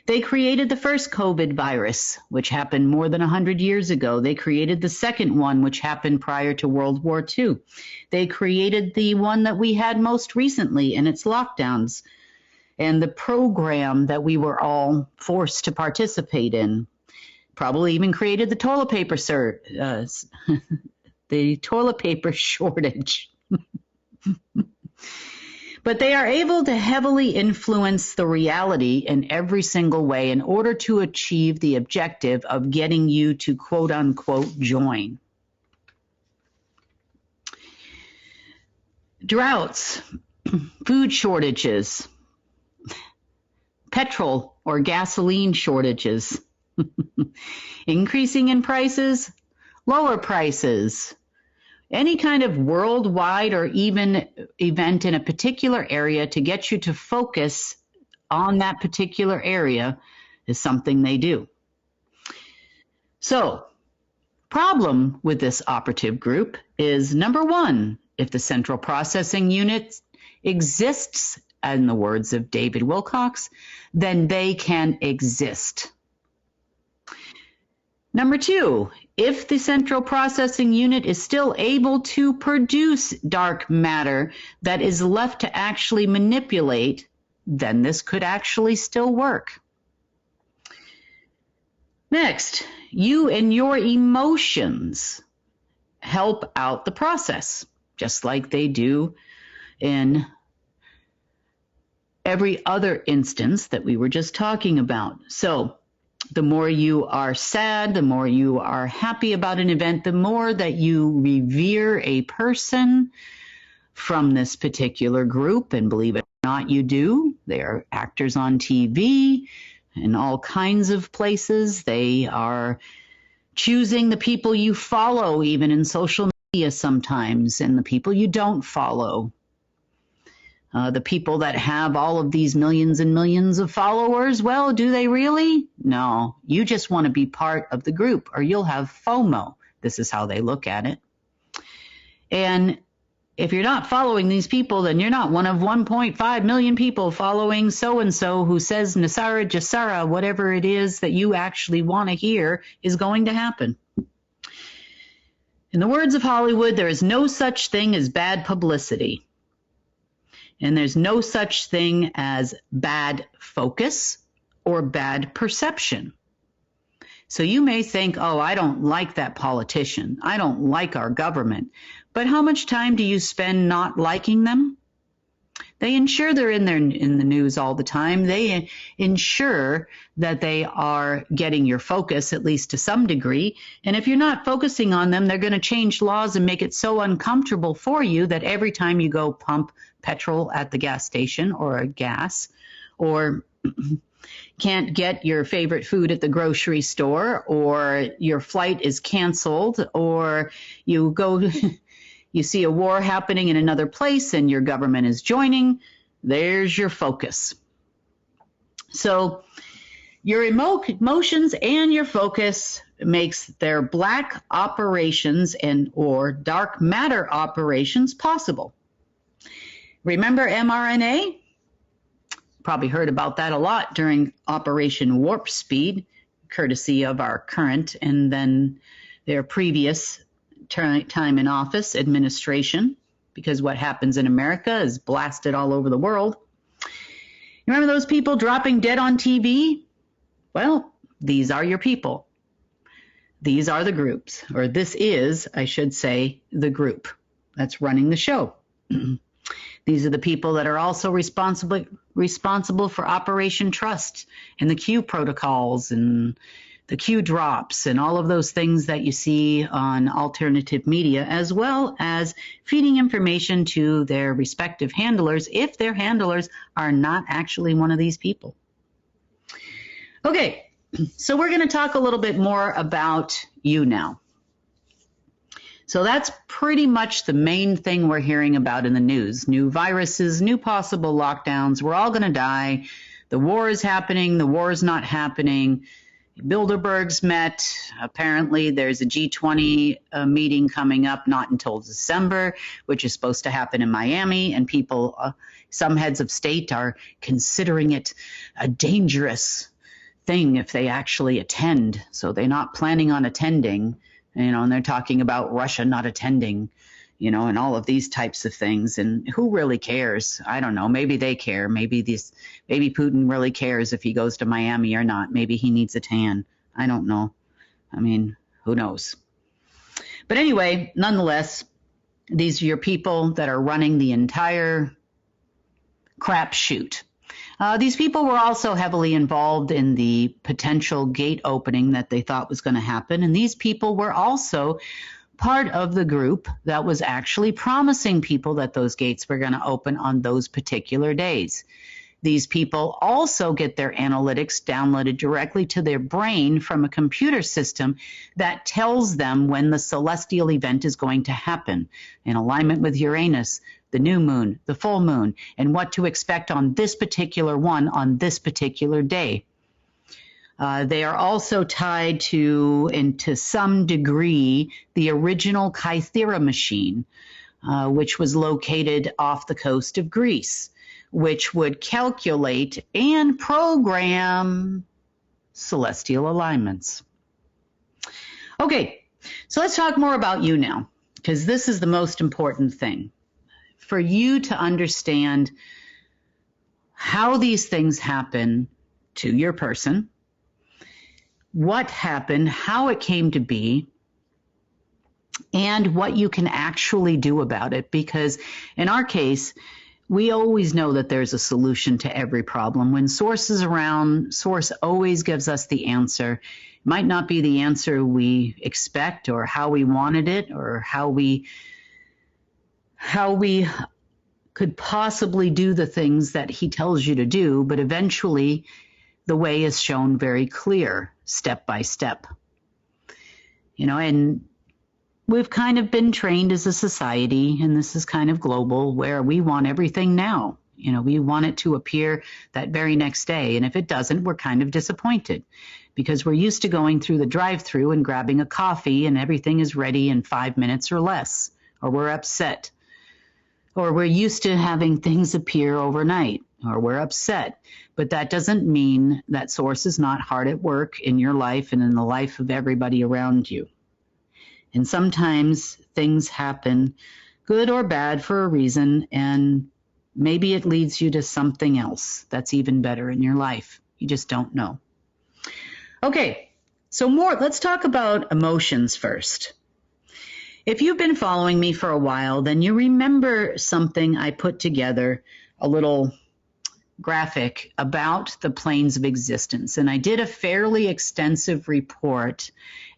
They created the first COVID virus, which happened more than 100 years ago. They created the second one, which happened prior to World War II. They created the one that we had most recently in its lockdowns and the program that we were all forced to participate in. Probably even created the toilet paper the toilet paper shortage. But they are able to heavily influence the reality in every single way in order to achieve the objective of getting you to quote unquote join. Droughts, food shortages, petrol or gasoline shortages, increasing in prices, lower prices, any kind of worldwide or even event in a particular area to get you to focus on that particular area is something they do. So, problem with this operative group is, number one, if the central processing unit exists, in the words of David Wilcox, then they can exist. Number two, if the central processing unit is still able to produce dark matter that is left to actually manipulate, then this could actually still work. Next, you and your emotions help out the process, just like they do in every other instance that we were just talking about. So, the more you are sad, the more you are happy about an event, the more that you revere a person from this particular group, and believe it or not, you do. They are actors on TV in all kinds of places. They are choosing the people you follow, even in social media sometimes, and the people you don't follow. The people that have all of these millions and millions of followers, well, do they really? No, you just want to be part of the group or you'll have FOMO. This is how they look at it. And if you're not following these people, then you're not one of 1.5 million people following so-and-so who says Nasara Jasara, whatever it is that you actually want to hear is going to happen. In the words of Hollywood, there is no such thing as bad publicity. And there's no such thing as bad focus or bad perception. So you may think, oh, I don't like that politician. I don't like our government. But how much time do you spend not liking them? They ensure they're in the news all the time. They ensure that they are getting your focus, at least to some degree. And if you're not focusing on them, they're going to change laws and make it so uncomfortable for you that every time you go pump petrol at the gas station or gas, or can't get your favorite food at the grocery store, or your flight is canceled, or you go you see a war happening in another place and your government is joining, there's your focus. So your emotions and your focus makes their black operations and or dark matter operations possible. Remember mRNA? Probably heard about that a lot during Operation Warp Speed, courtesy of our current and then their previous time in office administration, because what happens in America is blasted all over the world. You remember those people dropping dead on TV? Well, these are your people. These are the groups, or this is, I should say, the group that's running the show. These are the people that are also responsible for Operation Trust and the Q protocols and the Q drops and all of those things that you see on alternative media, as well as feeding information to their respective handlers if their handlers are not actually one of these people. Okay, so we're going to talk a little bit more about you now. So that's pretty much the main thing we're hearing about in the news. New viruses, new possible lockdowns, we're all going to die. The war is happening, the war is not happening. Bilderbergs met. Apparently, there's a G20 meeting coming up, not until December, which is supposed to happen in Miami. And people, some heads of state are considering it a dangerous thing if they actually attend. So they're not planning on attending, and they're talking about Russia not attending, and all of these types of things. And who really cares? I don't know. Maybe they care. Maybe Putin really cares if he goes to Miami or not. Maybe he needs a tan. I don't know. I mean, who knows? But anyway, nonetheless, these are your people that are running the entire crapshoot. These people were also heavily involved in the potential gate opening that they thought was going to happen. And these people were also part of the group that was actually promising people that those gates were going to open on those particular days. These people also get their analytics downloaded directly to their brain from a computer system that tells them when the celestial event is going to happen, in alignment with Uranus, the new moon, the full moon, and what to expect on this particular one on this particular day. They are also tied to, and to some degree, the original Kythera machine, which was located off the coast of Greece, which would calculate and program celestial alignments. Okay, so let's talk more about you now, because this is the most important thing. For you to understand how these things happen to your person, what happened, how it came to be, and what you can actually do about it. Because in our case, we always know that there's a solution to every problem. When Source is around, Source always gives us the answer. It might not be the answer we expect or how we wanted it or how we could possibly do the things that he tells you to do, but eventually the way is shown very clear, step by step. And we've kind of been trained as a society, and this is kind of global, where we want everything now. We want it to appear that very next day. And if it doesn't, we're kind of disappointed because we're used to going through the drive-thru and grabbing a coffee and everything is ready in 5 minutes or less, or we're upset. Or we're used to having things appear overnight, or we're upset. But that doesn't mean that Source is not hard at work in your life and in the life of everybody around you. And sometimes things happen, good or bad, for a reason, and maybe it leads you to something else that's even better in your life. You just don't know. Okay, so let's talk about emotions first. If you've been following me for a while, then you remember something I put together a little graphic about the planes of existence. And I did a fairly extensive report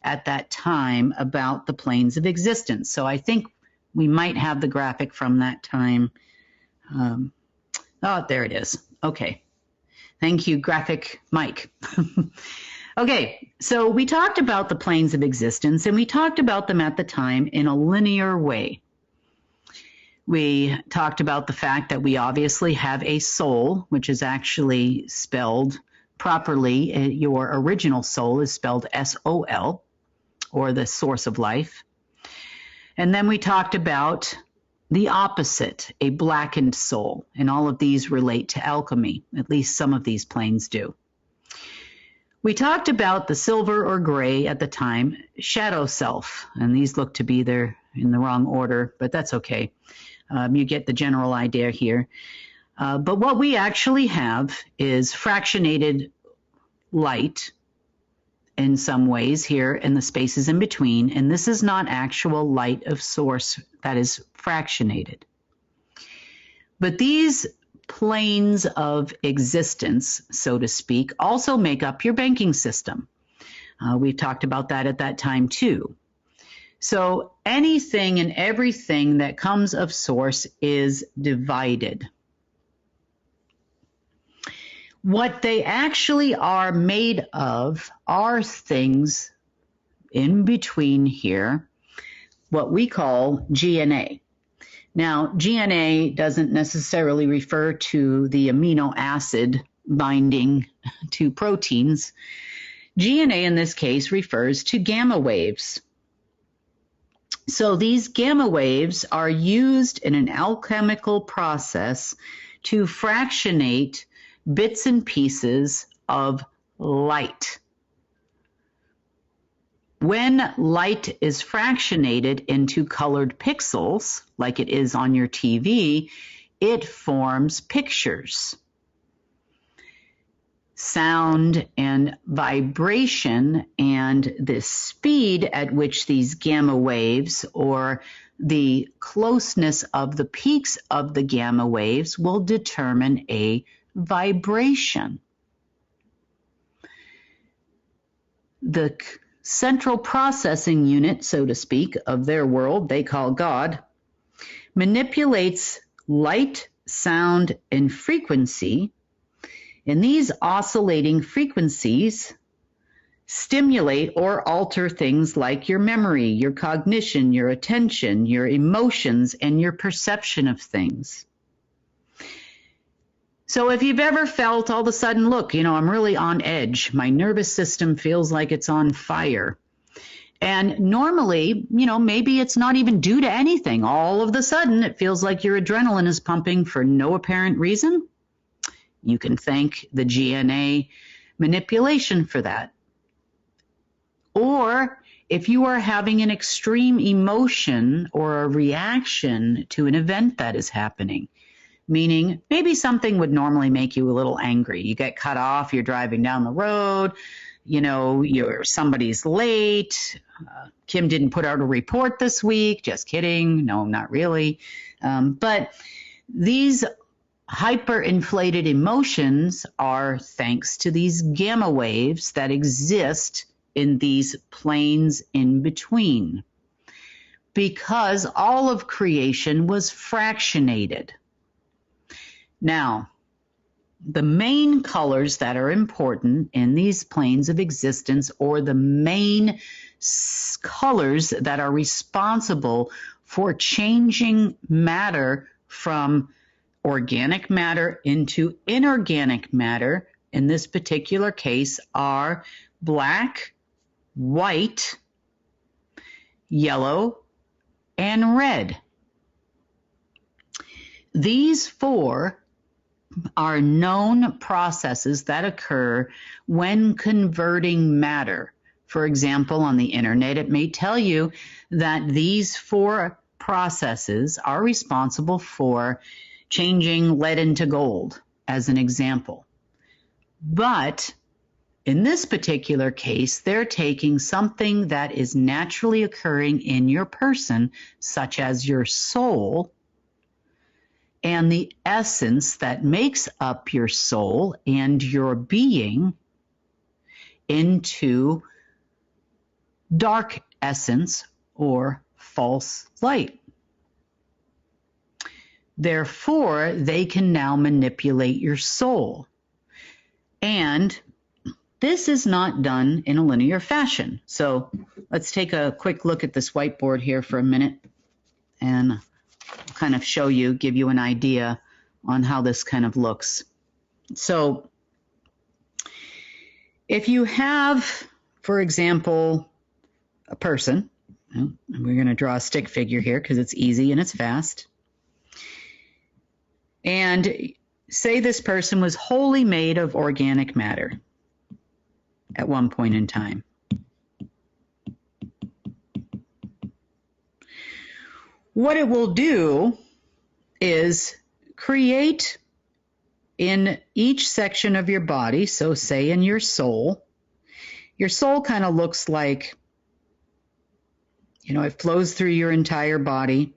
at that time about the planes of existence. So I think we might have the graphic from that time. Oh, there it is. Okay. Thank you, graphic Mike. Okay, so we talked about the planes of existence, and we talked about them at the time in a linear way. We talked about the fact that we obviously have a soul, which is actually spelled properly. Your original soul is spelled S-O-L, or the source of life. And then we talked about the opposite, a blackened soul. And all of these relate to alchemy. At least some of these planes do. We talked about the silver or gray at the time, shadow self. And these look to be there in the wrong order, but that's okay. You get the general idea here. But what we actually have is fractionated light in some ways here in the spaces in between. And this is not actual light of source that is fractionated. But these planes of existence, so to speak, also make up your banking system. We talked about that at that time too. So anything and everything that comes of source is divided. What they actually are made of are things in between here, what we call GNA. Now, GNA doesn't necessarily refer to the amino acid binding to proteins. GNA in this case refers to gamma waves. So these gamma waves are used in an alchemical process to fractionate bits and pieces of light. When light is fractionated into colored pixels, like it is on your TV, it forms pictures. Sound and vibration and the speed at which these gamma waves or the closeness of the peaks of the gamma waves will determine a vibration. The central processing unit, so to speak, of their world, they call God, manipulates light, sound, and frequency. And these oscillating frequencies stimulate or alter things like your memory, your cognition, your attention, your emotions, and your perception of things. So if you've ever felt all of a sudden, look, I'm really on edge. My nervous system feels like it's on fire. And normally, maybe it's not even due to anything. All of a sudden, it feels like your adrenaline is pumping for no apparent reason. You can thank the GNA manipulation for that. Or if you are having an extreme emotion or a reaction to an event that is happening, meaning maybe something would normally make you a little angry. You get cut off, you're driving down the road, somebody's late. Kim didn't put out a report this week. Just kidding. No, not really. But these hyperinflated emotions are thanks to these gamma waves that exist in these planes in between, because all of creation was fractionated. Now, the main colors that are important in these planes of existence, or the main colors that are responsible for changing matter from organic matter into inorganic matter, in this particular case, are black, white, yellow, and red. These four are known processes that occur when converting matter. For example, on the internet, it may tell you that these four processes are responsible for changing lead into gold, as an example. But in this particular case, they're taking something that is naturally occurring in your person, such as your soul, and the essence that makes up your soul and your being into dark essence or false light. Therefore, they can now manipulate your soul. And this is not done in a linear fashion. So let's take a quick look at this whiteboard here for a minute and kind of show you, give you an idea on how this kind of looks. So if you have, for example, a person, and we're going to draw a stick figure here because it's easy and it's fast. And say this person was wholly made of organic matter at one point in time. What it will do is create in each section of your body, so say in your soul kind of looks like, it flows through your entire body,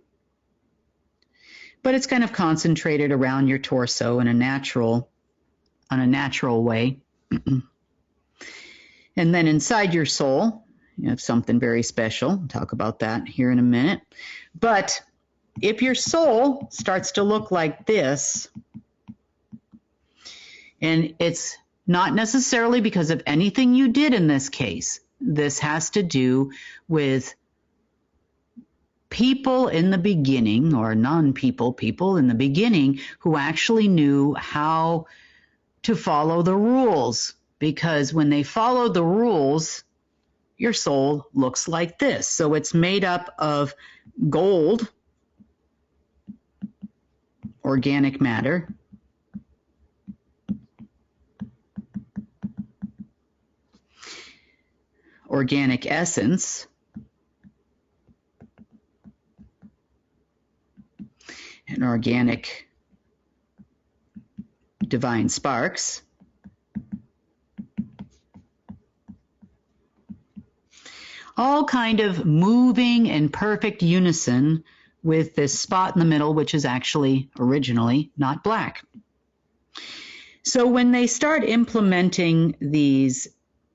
but it's kind of concentrated around your torso in a natural way. And then inside your soul, you have something very special. I'll talk about that here in a minute. But if your soul starts to look like this, and it's not necessarily because of anything you did in this case, this has to do with people in the beginning, or people in the beginning who actually knew how to follow the rules. Because when they follow the rules, your soul looks like this. So it's made up of gold, organic matter, organic essence, and organic divine sparks, all kind of moving in perfect unison with this spot in the middle, which is actually originally not black. So when they start implementing these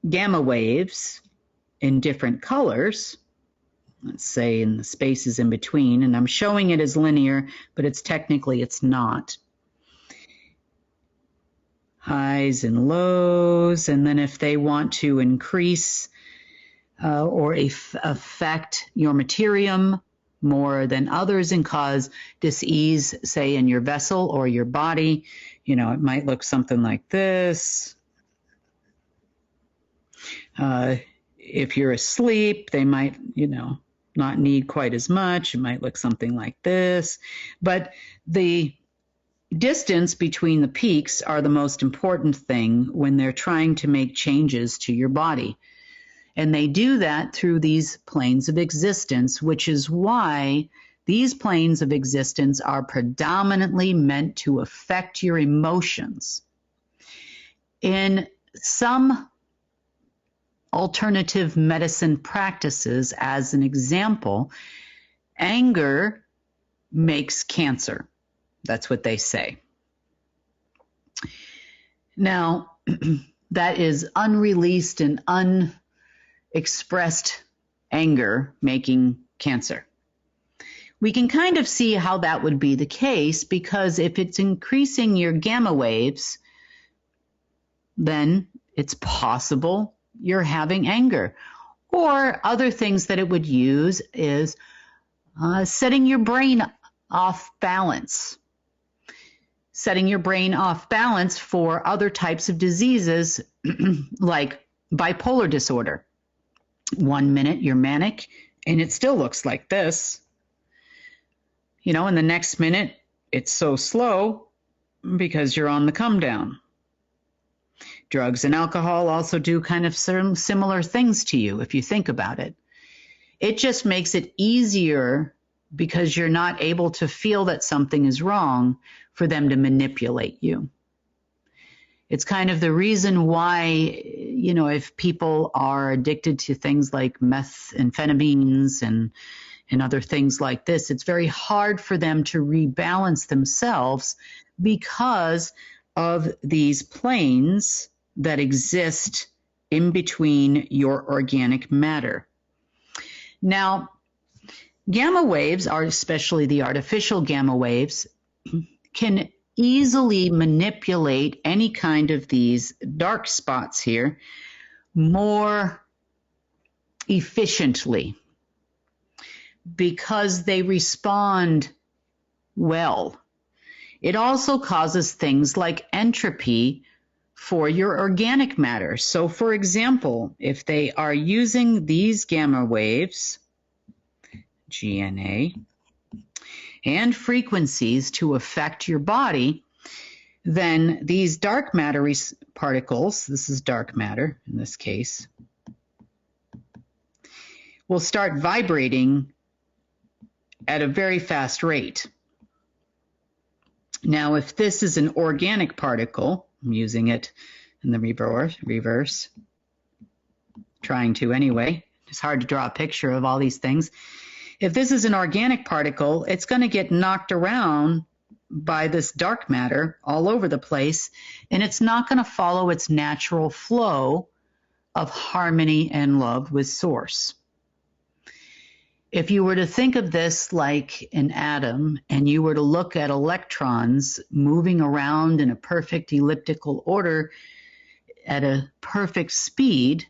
gamma waves in different colors, let's say in the spaces in between, and I'm showing it as linear, but it's not. Highs and lows, and then if they want to increase or affect your materium more than others and cause dis-ease, say in your vessel or your body, it might look something like this. If you're asleep, they might, not need quite as much. It might look something like this. But the distance between the peaks are the most important thing when they're trying to make changes to your body. And they do that through these planes of existence, which is why these planes of existence are predominantly meant to affect your emotions. In some alternative medicine practices, as an example, anger makes cancer. That's what they say. Now, that is unreleased and unexpressed anger making cancer. We can kind of see how that would be the case, because if it's increasing your gamma waves, then it's possible you're having anger. Or other things that it would use is setting your brain off balance. Setting your brain off balance for other types of diseases like bipolar disorder. 1 minute you're manic and it still looks like this. And the next minute it's so slow because you're on the come down. Drugs and alcohol also do kind of similar things to you if you think about it. It just makes it easier, because you're not able to feel that something is wrong, for them to manipulate you. It's kind of the reason why, if people are addicted to things like methamphetamines and other things like this, it's very hard for them to rebalance themselves because of these planes that exist in between your organic matter. Now, gamma waves, are especially the artificial gamma waves, can easily manipulate any kind of these dark spots here more efficiently because they respond well. It also causes things like entropy for your organic matter. So for example, if they are using these gamma waves, GNA, and frequencies to affect your body, then these dark matter particles, this is dark matter in this case, will start vibrating at a very fast rate. Now, if this is an organic particle, I'm using it in the reverse, trying to anyway. It's hard to draw a picture of all these things. If this is an organic particle, it's going to get knocked around by this dark matter all over the place, and it's not going to follow its natural flow of harmony and love with Source. If you were to think of this like an atom, and you were to look at electrons moving around in a perfect elliptical order at a perfect speed,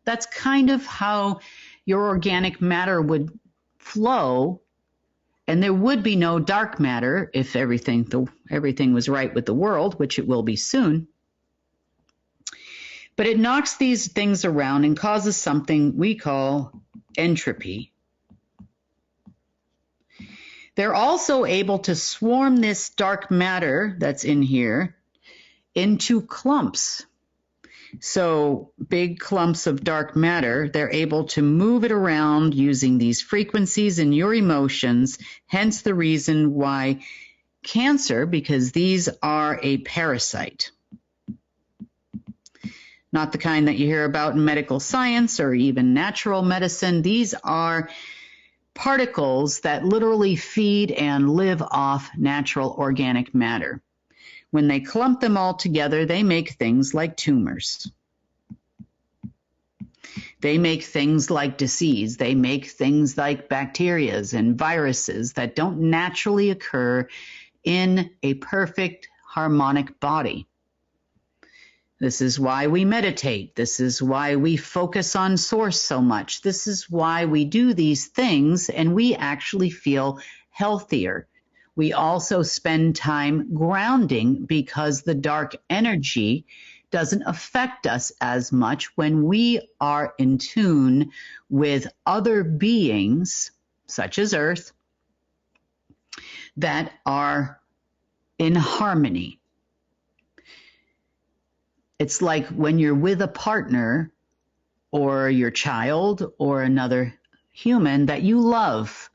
that's kind of how your organic matter would flow, and there would be no dark matter if everything was right with the world, which it will be soon. But it knocks these things around and causes something we call entropy. They're also able to swarm this dark matter that's in here into clumps. So big clumps of dark matter, they're able to move it around using these frequencies and your emotions, hence the reason why cancer, because these are a parasite. Not the kind that you hear about in medical science or even natural medicine. These are particles that literally feed and live off natural organic matter. When they clump them all together, they make things like tumors. They make things like disease. They make things like bacterias and viruses that don't naturally occur in a perfect harmonic body. This is why we meditate. This is why we focus on Source so much. This is why we do these things and we actually feel healthier. We also spend time grounding because the dark energy doesn't affect us as much when we are in tune with other beings, such as Earth, that are in harmony. It's like when you're with a partner or your child or another human that you love.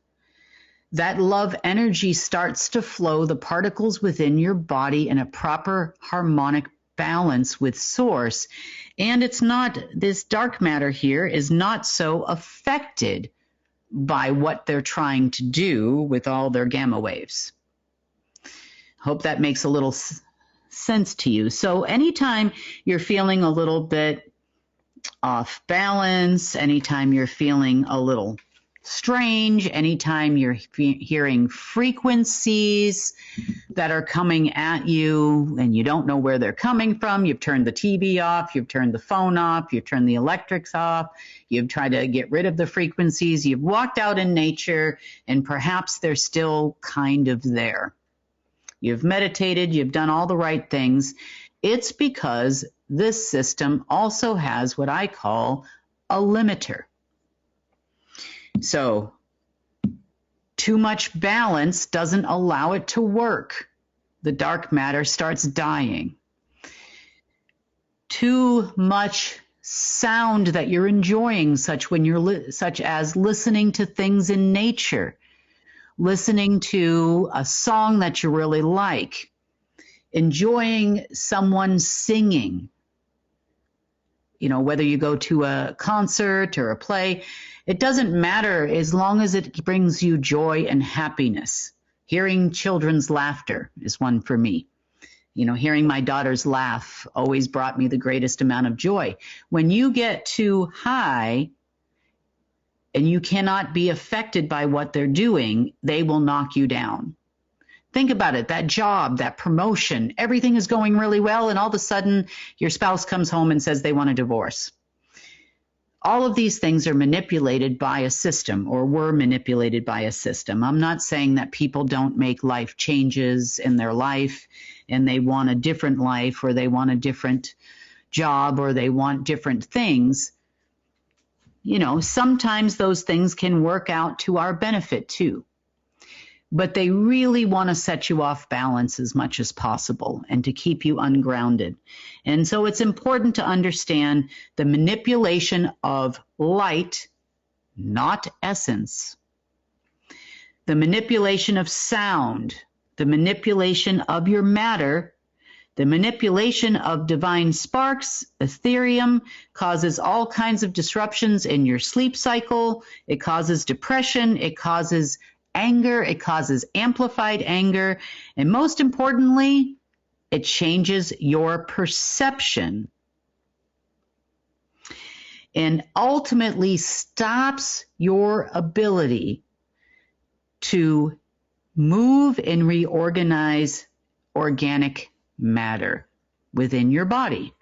That love energy starts to flow the particles within your body in a proper harmonic balance with Source. And it's not, this dark matter here is not so affected by what they're trying to do with all their gamma waves. Hope that makes a little sense to you. So anytime you're feeling a little bit off balance, anytime you're feeling a little strange, anytime you're hearing frequencies that are coming at you and you don't know where they're coming from, you've turned the TV off, you've turned the phone off, you've turned the electrics off, you've tried to get rid of the frequencies, you've walked out in nature, and perhaps they're still kind of there. You've meditated, you've done all the right things. It's because this system also has what I call a limiter. So too much balance doesn't allow it to work. The dark matter starts dying. Too much sound that you're enjoying, such as listening to things in nature, listening to a song that you really like, enjoying someone singing. whether you go to a concert or a play, it doesn't matter as long as it brings you joy and happiness. Hearing children's laughter is one for me. Hearing my daughters laugh always brought me the greatest amount of joy. When you get too high and you cannot be affected by what they're doing, they will knock you down. Think about it, that job, that promotion, everything is going really well, and all of a sudden your spouse comes home and says they want a divorce. All of these things are manipulated by a system, or were manipulated by a system. I'm not saying that people don't make life changes in their life and they want a different life, or they want a different job, or they want different things. Sometimes those things can work out to our benefit too. But they really want to set you off balance as much as possible and to keep you ungrounded. And so it's important to understand the manipulation of light, not essence. The manipulation of sound, the manipulation of your matter, the manipulation of divine sparks, etherium, causes all kinds of disruptions in your sleep cycle. It causes depression. It causes anger, it causes amplified anger, and most importantly, it changes your perception and ultimately stops your ability to move and reorganize organic matter within your body.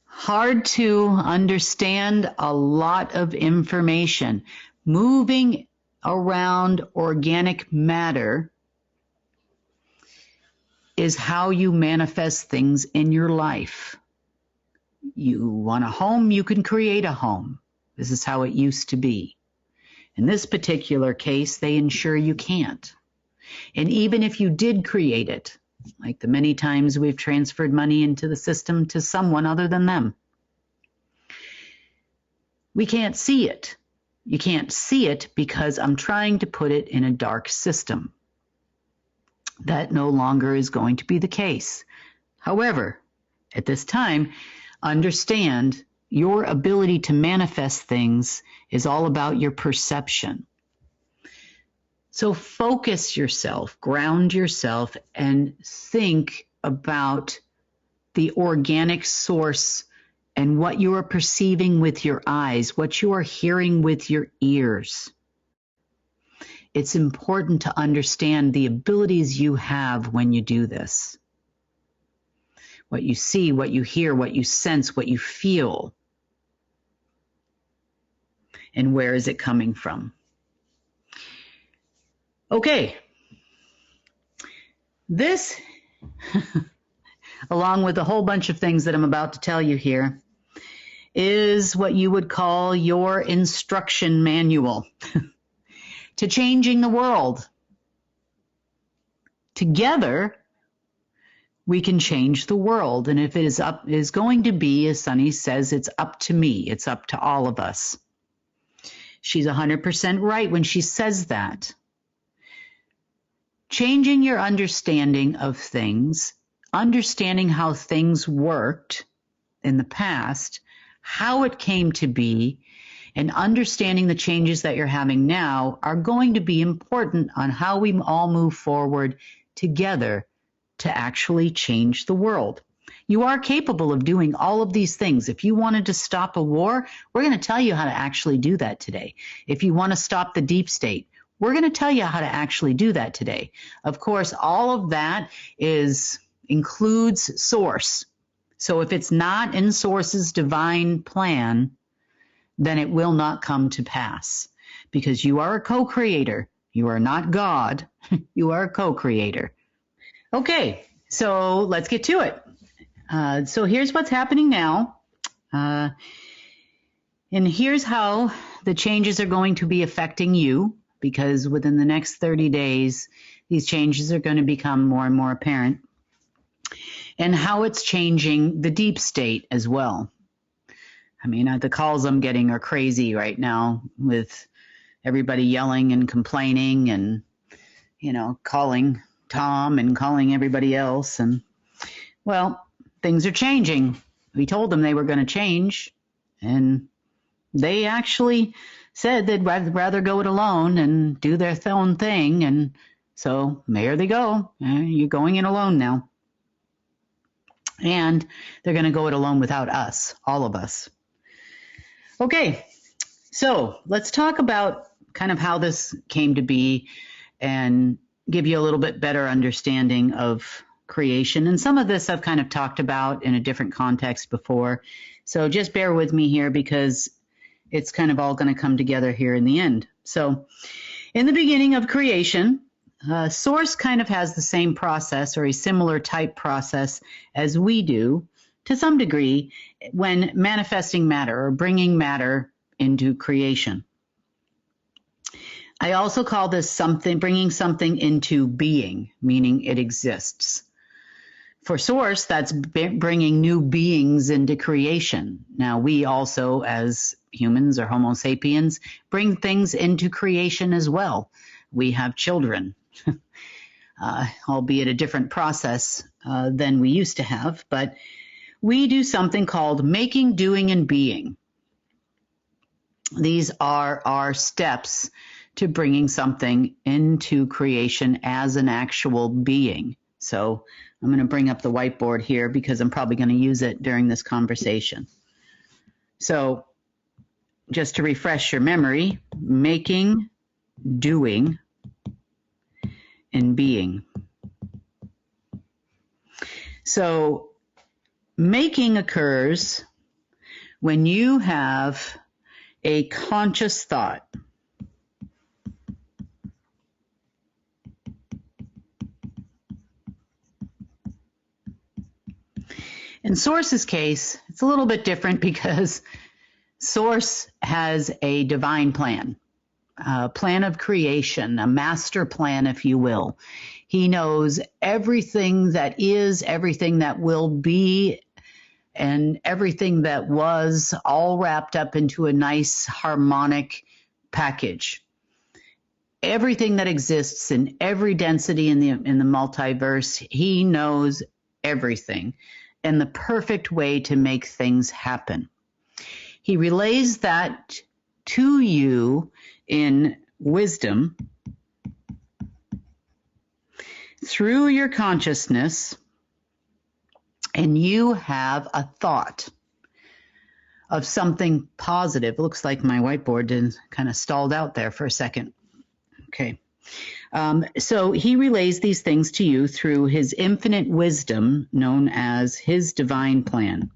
Hard to understand a lot of information. Moving around organic matter is how you manifest things in your life. You want a home, you can create a home. This is how it used to be. In this particular case, they ensure you can't. And even if you did create it, like the many times we've transferred money into the system to someone other than them, we can't see it. You can't see it because I'm trying to put it in a dark system. That no longer is going to be the case. However, at this time, understand your ability to manifest things is all about your perception. So focus yourself, ground yourself, and think about the organic source and what you are perceiving with your eyes, what you are hearing with your ears. It's important to understand the abilities you have when you do this. What you see, what you hear, what you sense, what you feel. And where is it coming from? Okay, this, along with a whole bunch of things that I'm about to tell you here, is what you would call your instruction manual to changing the world. Together, we can change the world. And if it is going to be, as Sunny says, it's up to me. It's up to all of us. She's 100% right when she says that. Changing your understanding of things, understanding how things worked in the past, how it came to be, and understanding the changes that you're having now are going to be important on how we all move forward together to actually change the world. You are capable of doing all of these things. If you wanted to stop a war, we're going to tell you how to actually do that today. If you want to stop the deep state, we're going to tell you how to actually do that today. Of course, all of that includes source. So if it's not in source's divine plan, then it will not come to pass, because you are a co-creator. You are not God. You are a co-creator. Okay, so let's get to it. So here's what's happening now. And here's how the changes are going to be affecting you, because within the next 30 days, these changes are going to become more and more apparent, and how it's changing the deep state as well. I mean, the calls I'm getting are crazy right now, with everybody yelling and complaining and, calling Tom and calling everybody else. And, well, things are changing. We told them they were going to change, and they actually said they'd rather go it alone and do their own thing. And so there they go. You're going it alone now. And they're going to go it alone without us, all of us. Okay, so let's talk about kind of how this came to be and give you a little bit better understanding of creation. And some of this I've kind of talked about in a different context before. So just bear with me here because it's kind of all going to come together here in the end. So in the beginning of creation, Source kind of has the same process or a similar type process as we do to some degree when manifesting matter or bringing matter into creation. I also call this bringing something into being, meaning it exists. For Source, that's bringing new beings into creation. Now, we also, as humans or Homo sapiens, bring things into creation as well. We have children, albeit a different process than we used to have, but we do something called making, doing, and being. These are our steps to bringing something into creation as an actual being. So I'm going to bring up the whiteboard here because I'm probably going to use it during this conversation. So just to refresh your memory, making, doing, and being. So making occurs when you have a conscious thought. In Source's case, it's a little bit different because Source has a divine plan, a plan of creation, a master plan, if you will. He knows everything that is, everything that will be, and everything that was, all wrapped up into a nice harmonic package. Everything that exists in every density in the multiverse, he knows everything and the perfect way to make things happen. He relays that to you in wisdom through your consciousness, and you have a thought of something positive. It looks like my whiteboard kind of stalled out there for a second. Okay. So he relays these things to you through his infinite wisdom, known as his divine plan.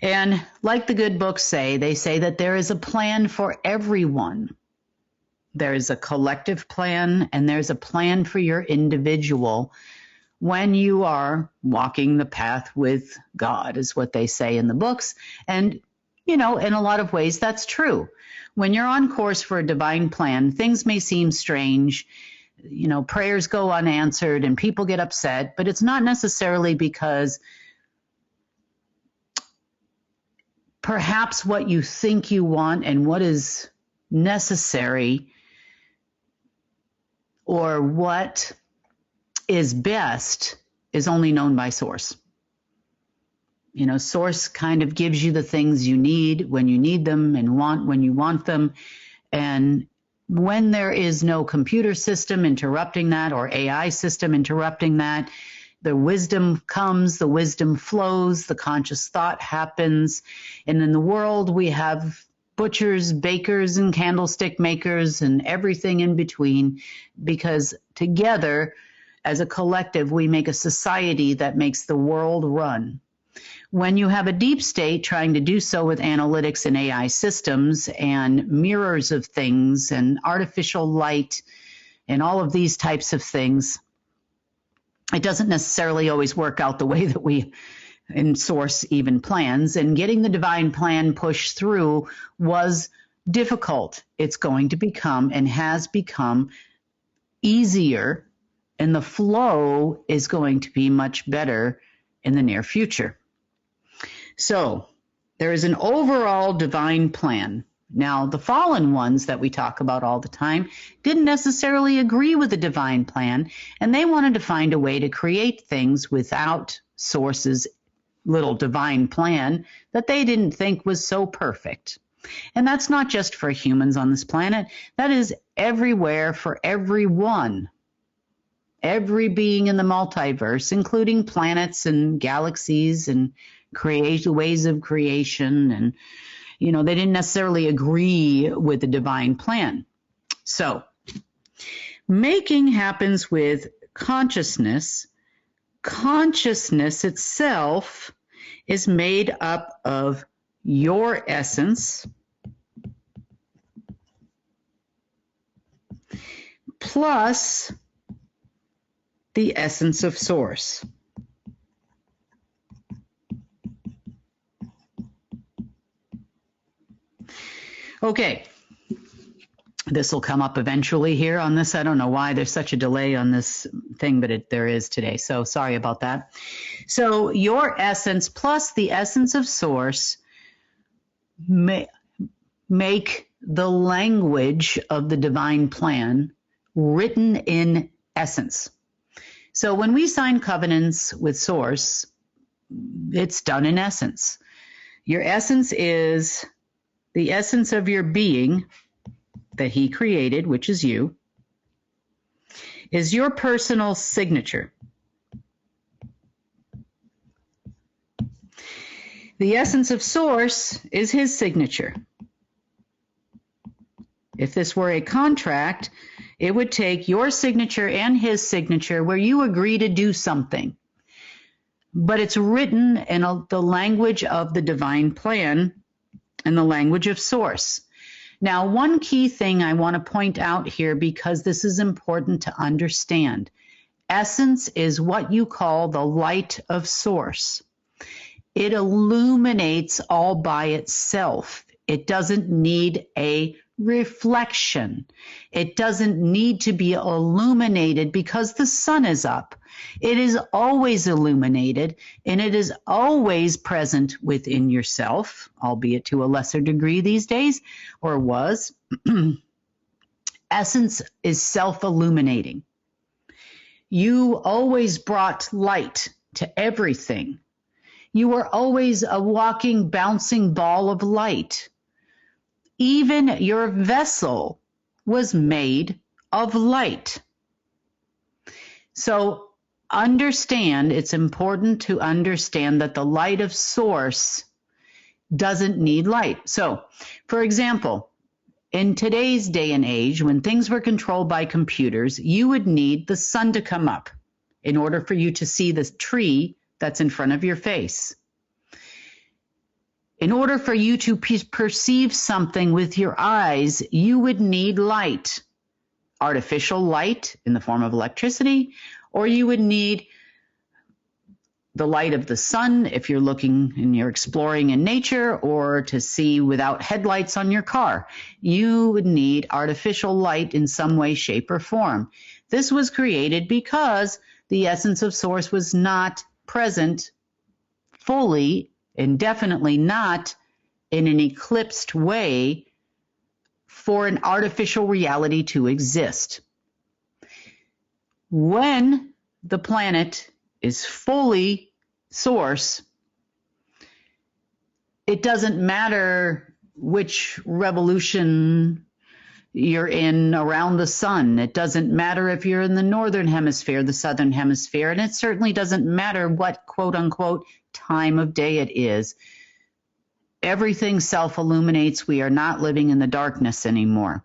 And like the good books say, they say that there is a plan for everyone. There is a collective plan, and there's a plan for your individual when you are walking the path with God, is what they say in the books. And, you know, in a lot of ways, that's true. When you're on course for a divine plan, things may seem strange. You know, prayers go unanswered and people get upset, but it's not necessarily because perhaps what you think you want and what is necessary or what is best is only known by Source. You know, Source kind of gives you the things you need when you need them and want when you want them. And when there is no computer system interrupting that or AI system interrupting that, the wisdom comes, the wisdom flows, the conscious thought happens. And in the world, we have butchers, bakers, and candlestick makers and everything in between, because together, as a collective, we make a society that makes the world run. When you have a deep state trying to do so with analytics and AI systems and mirrors of things and artificial light and all of these types of things, it doesn't necessarily always work out the way that we in Source even plans. And getting the divine plan pushed through was difficult. It's going to become and has become easier, and the flow is going to be much better in the near future. So there is an overall divine plan, Now, the fallen ones that we talk about all the time didn't necessarily agree with the divine plan, and they wanted to find a way to create things without Source's little divine plan that they didn't think was so perfect. And that's not just for humans on this planet. That is everywhere for everyone. Every being in the multiverse, including planets and galaxies and ways of creation. And, they didn't necessarily agree with the divine plan. So, making happens with consciousness. Consciousness itself is made up of your essence plus the essence of Source. Okay, this will come up eventually here on this. I don't know why there's such a delay on this thing, but there is today, so sorry about that. So your essence plus the essence of Source make the language of the divine plan written in essence. So when we sign covenants with Source, it's done in essence. Your essence is the essence of your being that he created, which is you, is your personal signature. The essence of Source is his signature. If this were a contract, it would take your signature and his signature where you agree to do something. But it's written in the language of the divine plan and the language of Source. Now, one key thing I want to point out here, because this is important to understand. Essence is what you call the light of Source. It illuminates all by itself. It doesn't need a reflection. It doesn't need to be illuminated because the sun is up. It is always illuminated, and it is always present within yourself, albeit to a lesser degree these days, or was. Essence is self-illuminating. You always brought light to everything. You were always a walking, bouncing ball of light. Even your vessel was made of light. So it's important to understand that the light of Source doesn't need light. So, for example, in today's day and age, when things were controlled by computers, you would need the sun to come up in order for you to see the tree that's in front of your face. In order for you to perceive something with your eyes, you would need light, artificial light in the form of electricity, or you would need the light of the sun if you're looking and you're exploring in nature, or to see without headlights on your car. You would need artificial light in some way, shape, or form. This was created because the essence of Source was not present fully and definitely not in an eclipsed way for an artificial reality to exist. When the planet is fully Source, it doesn't matter which revolution you're in around the sun. It doesn't matter if you're in the northern hemisphere, the southern hemisphere, and it certainly doesn't matter what quote-unquote time of day it is. Everything self-illuminates. We are not living in the darkness anymore.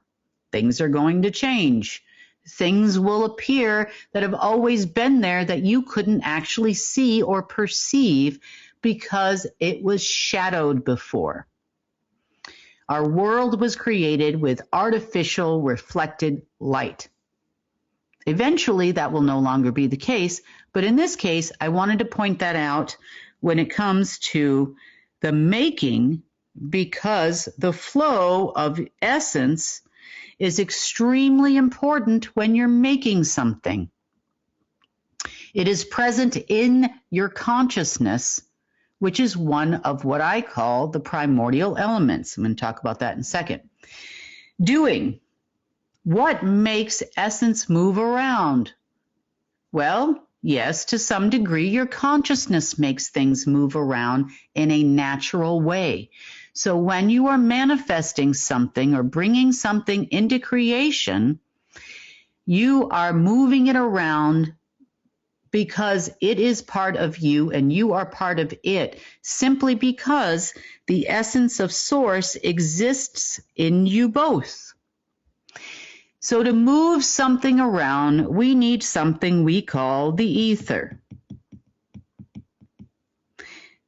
Things are going to change. Things will appear that have always been there that you couldn't actually see or perceive because it was shadowed before. Our world was created with artificial reflected light. Eventually, that will no longer be the case, but in this case, I wanted to point that out when it comes to the making, because the flow of essence is extremely important when you're making something. It is present in your consciousness which is one of what I call the primordial elements. I'm going to talk about that in a second. Doing. What makes essence move around? Well, yes, to some degree, your consciousness makes things move around in a natural way. So when you are manifesting something or bringing something into creation, you are moving it around because it is part of you and you are part of it, simply because the essence of source exists in you both. So to move something around, we need something we call the ether.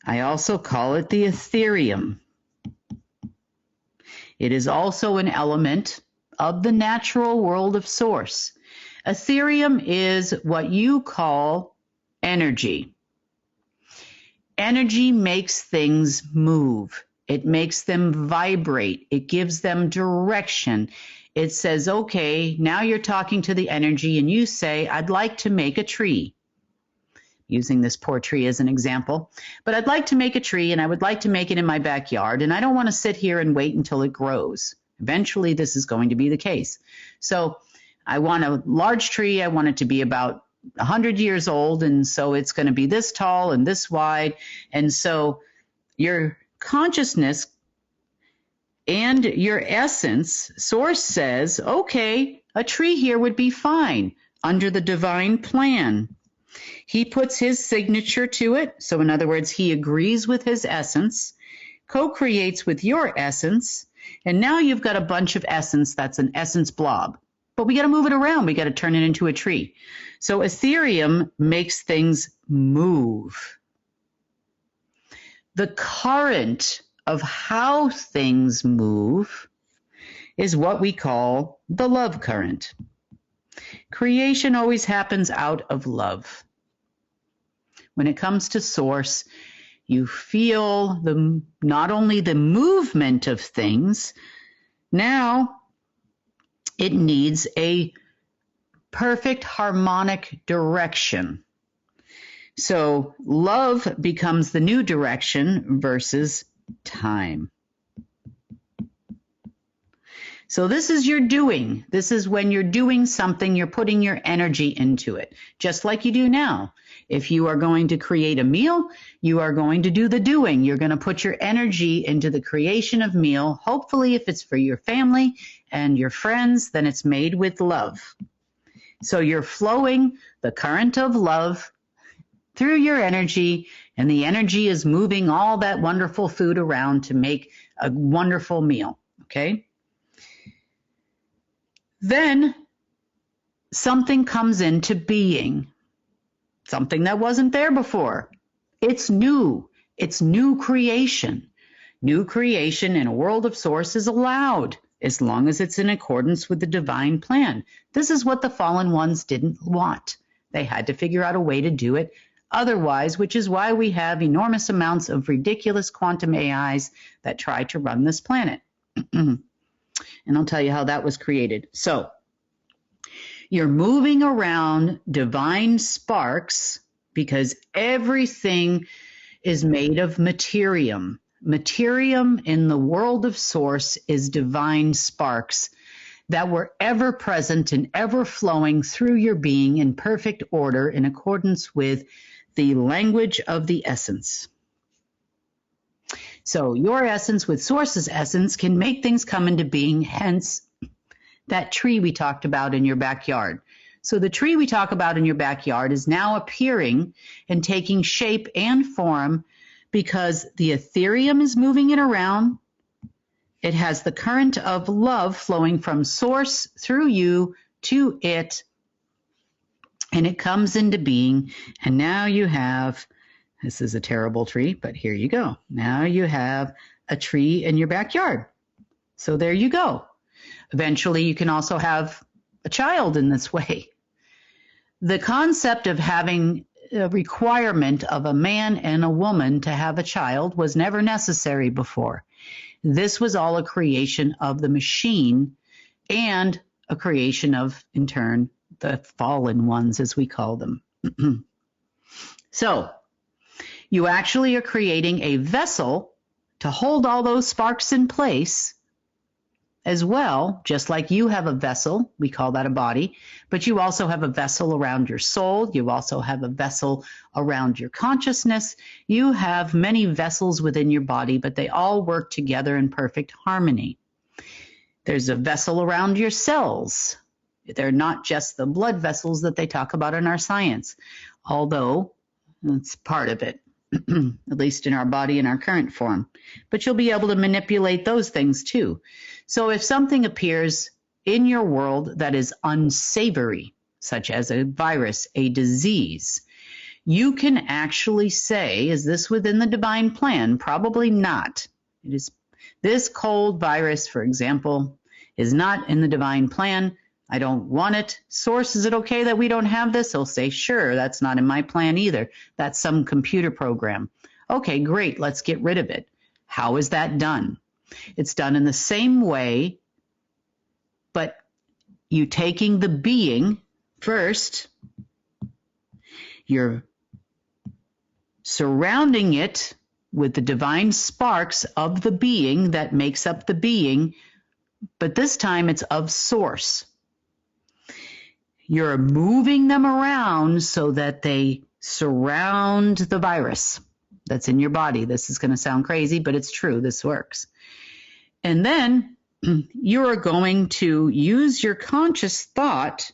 I also call it the etherium. It is also an element of the natural world of source. Etherium is what you call energy. Energy makes things move. It makes them vibrate. It gives them direction. It says, okay, now you're talking to the energy and you say, I'd like to make a tree. Using this poor tree as an example, but I'd like to make a tree and I would like to make it in my backyard, and I don't want to sit here and wait until it grows. Eventually this is going to be the case. So I want a large tree. I want it to be about 100 years old, and so it's going to be this tall and this wide. And so your consciousness and your essence, source says, okay, a tree here would be fine under the divine plan. He puts his signature to it. So in other words, he agrees with his essence, co-creates with your essence, and now you've got a bunch of essence that's an essence blob. But we got to move it around. We got to turn it into a tree. So etherium makes things move. The current of how things move is what we call the love current. Creation always happens out of love. When it comes to source, you feel not only the movement of things, now it needs a perfect harmonic direction. So love becomes the new direction versus time. So this is your doing. This is when you're doing something, you're putting your energy into it, just like you do now. If you are going to create a meal, you are going to do the doing. You're going to put your energy into the creation of meal. Hopefully, if it's for your family and your friends, then it's made with love. So you're flowing the current of love through your energy, and the energy is moving all that wonderful food around to make a wonderful meal, okay? Then something comes into being, something that wasn't there before. It's new. It's new creation. New creation in a world of source is allowed as long as it's in accordance with the divine plan. This is what the fallen ones didn't want. They had to figure out a way to do it otherwise, which is why we have enormous amounts of ridiculous quantum AIs that try to run this planet. And I'll tell you how that was created. So you're moving around divine sparks because everything is made of materium. Materium in the world of source is divine sparks that were ever present and ever flowing through your being in perfect order in accordance with the language of the essence. So your essence with source's essence can make things come into being, hence that tree we talked about in your backyard. So the tree we talk about in your backyard is now appearing and taking shape and form because the etherium is moving it around. It has the current of love flowing from source through you to it, and it comes into being. And now you have, this is a terrible tree, but here you go. Now you have a tree in your backyard. So there you go. Eventually, you can also have a child in this way. The concept of having a requirement of a man and a woman to have a child was never necessary before. This was all a creation of the machine and a creation of, in turn, the fallen ones, as we call them. So You actually are creating a vessel to hold all those sparks in place as well, just like you have a vessel, we call that a body, but you also have a vessel around your soul. You also have a vessel around your consciousness. You have many vessels within your body, but they all work together in perfect harmony. There's a vessel around your cells. They're not just the blood vessels that they talk about in our science, although it's part of it, at least in our body in our current form. But you'll be able to manipulate those things too. So if something appears in your world that is unsavory, such as a virus, a disease, you can actually say, is this within the divine plan? Probably not. It is. This cold virus, for example, is not in the divine plan. I don't want it. Source, is it okay that we don't have this? They'll say, sure, that's not in my plan either. That's some computer program. Okay, great, let's get rid of it. How is that done? It's done in the same way, but you taking the being first, you're surrounding it with the divine sparks of the being that makes up the being, but this time it's of source. You're moving them around so that they surround the virus that's in your body. This is going to sound crazy, but it's true. This works. And then you are going to use your conscious thought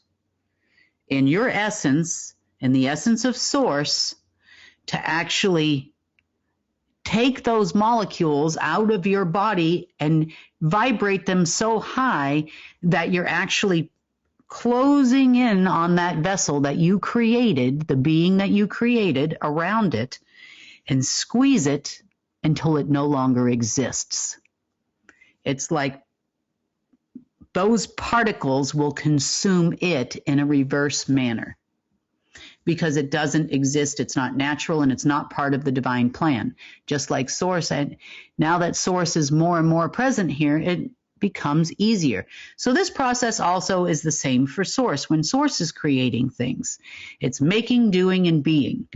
in your essence, in the essence of source, to actually take those molecules out of your body and vibrate them so high that you're actually closing in on that vessel that you created, the being that you created around it, and squeeze it until it no longer exists. It's like those particles will consume it in a reverse manner because it doesn't exist, it's not natural, and it's not part of the divine plan. Just like source, and now that source is more and more present here, it becomes easier. So this process also is the same for source. When source is creating things, it's making, doing, and being.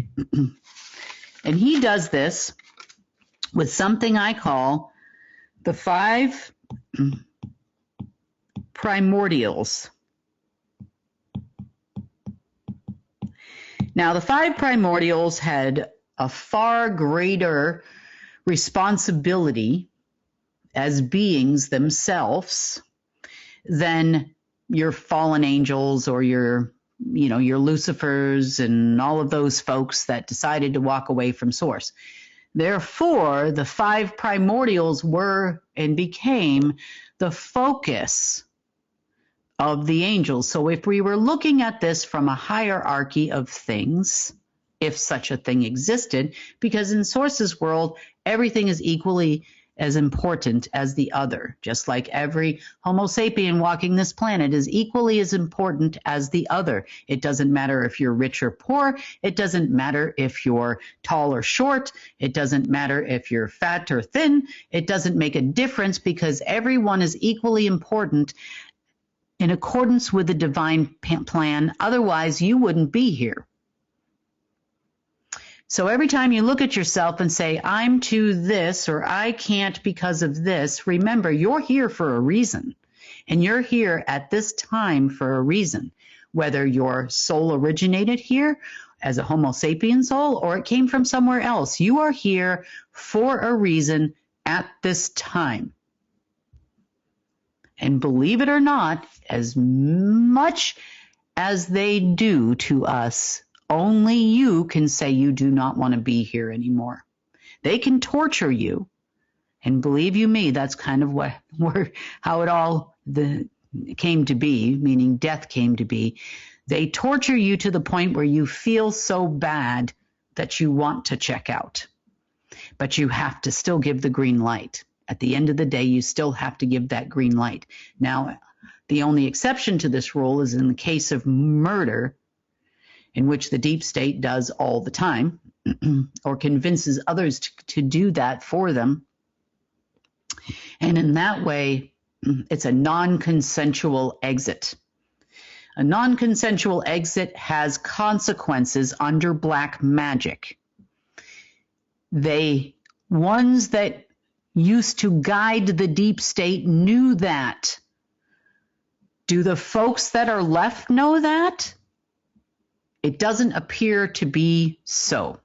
And he does this with something I call the 5 primordials. Now, the 5 primordials had a far greater responsibility as beings themselves than your fallen angels or your Lucifers and all of those folks that decided to walk away from source. Therefore, the 5 primordials were and became the focus of the angels. So if we were looking at this from a hierarchy of things, if such a thing existed, because in Source's world, everything is equally as important as the other, just like every Homo sapien walking this planet is equally as important as the other. It doesn't matter if you're rich or poor. It doesn't matter if you're tall or short. It doesn't matter if you're fat or thin. It doesn't make a difference because everyone is equally important in accordance with the divine plan. Otherwise, you wouldn't be here. So every time you look at yourself and say, I'm to this, or I can't because of this, remember, you're here for a reason. And you're here at this time for a reason. Whether your soul originated here as a Homo sapien soul, or it came from somewhere else, you are here for a reason at this time. And believe it or not, as much as they do to us, only you can say you do not want to be here anymore. They can torture you. And believe you me, that's kind of how it all came to be, meaning death came to be. They torture you to the point where you feel so bad that you want to check out. But you have to still give the green light. At the end of the day, you still have to give that green light. Now, the only exception to this rule is in the case of murder, in which the deep state does all the time or convinces others to do that for them. And in that way, it's a non-consensual exit. A non-consensual exit has consequences under black magic. Ones that used to guide the deep state knew that. Do the folks that are left know that? It doesn't appear to be so.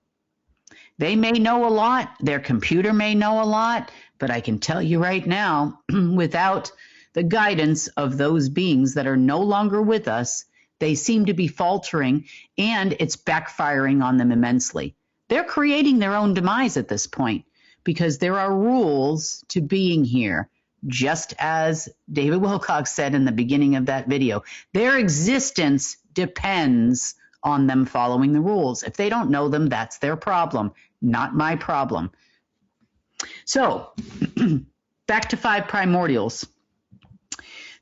They may know a lot, their computer may know a lot, but I can tell you right now, without the guidance of those beings that are no longer with us, they seem to be faltering, and it's backfiring on them immensely. They're creating their own demise at this point because there are rules to being here, just as David Wilcox said in the beginning of that video. Their existence depends on them following the rules. If they don't know them, that's their problem, not my problem. So, back to 5 primordials.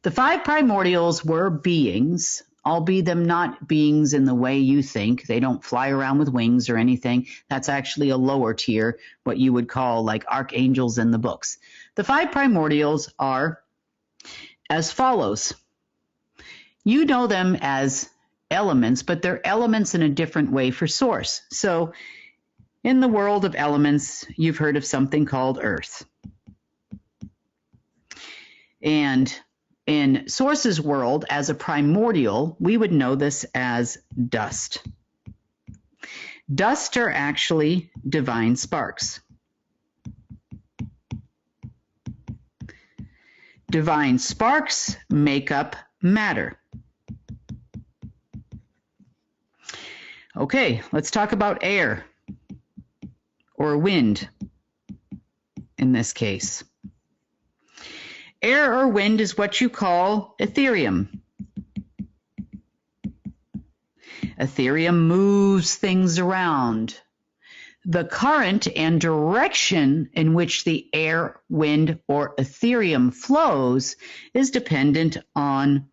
The 5 primordials were beings, albeit them not beings in the way you think. They don't fly around with wings or anything. That's actually a lower tier, what you would call like archangels in the books. The 5 primordials are as follows. You know them as elements, but they're elements in a different way for source. So in the world of elements, you've heard of something called earth. And in Source's world, as a primordial, we would know this as dust. Dust are actually divine sparks. Divine sparks make up matter. Okay, let's talk about air, or wind in this case. Air or wind is what you call Ethereum. Ethereum moves things around. The current and direction in which the air, wind, or Ethereum flows is dependent on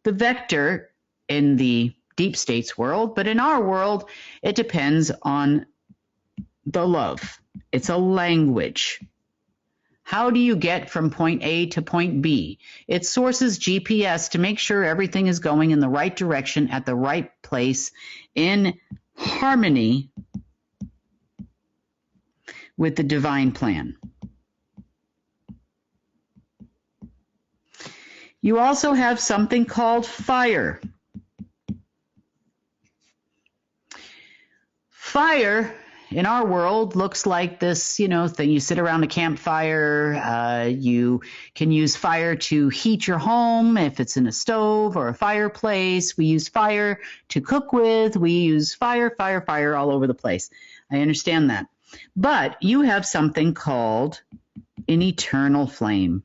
the vector in the deep state's world, but in our world, it depends on the love. It's a language. How do you get from point A to point B? It sources GPS to make sure everything is going in the right direction at the right place in harmony with the divine plan. You also have something called fire. Fire in our world looks like this, thing. You sit around a campfire. You can use fire to heat your home if it's in a stove or a fireplace. We use fire to cook with. We use fire all over the place. I understand that. But you have something called an eternal flame.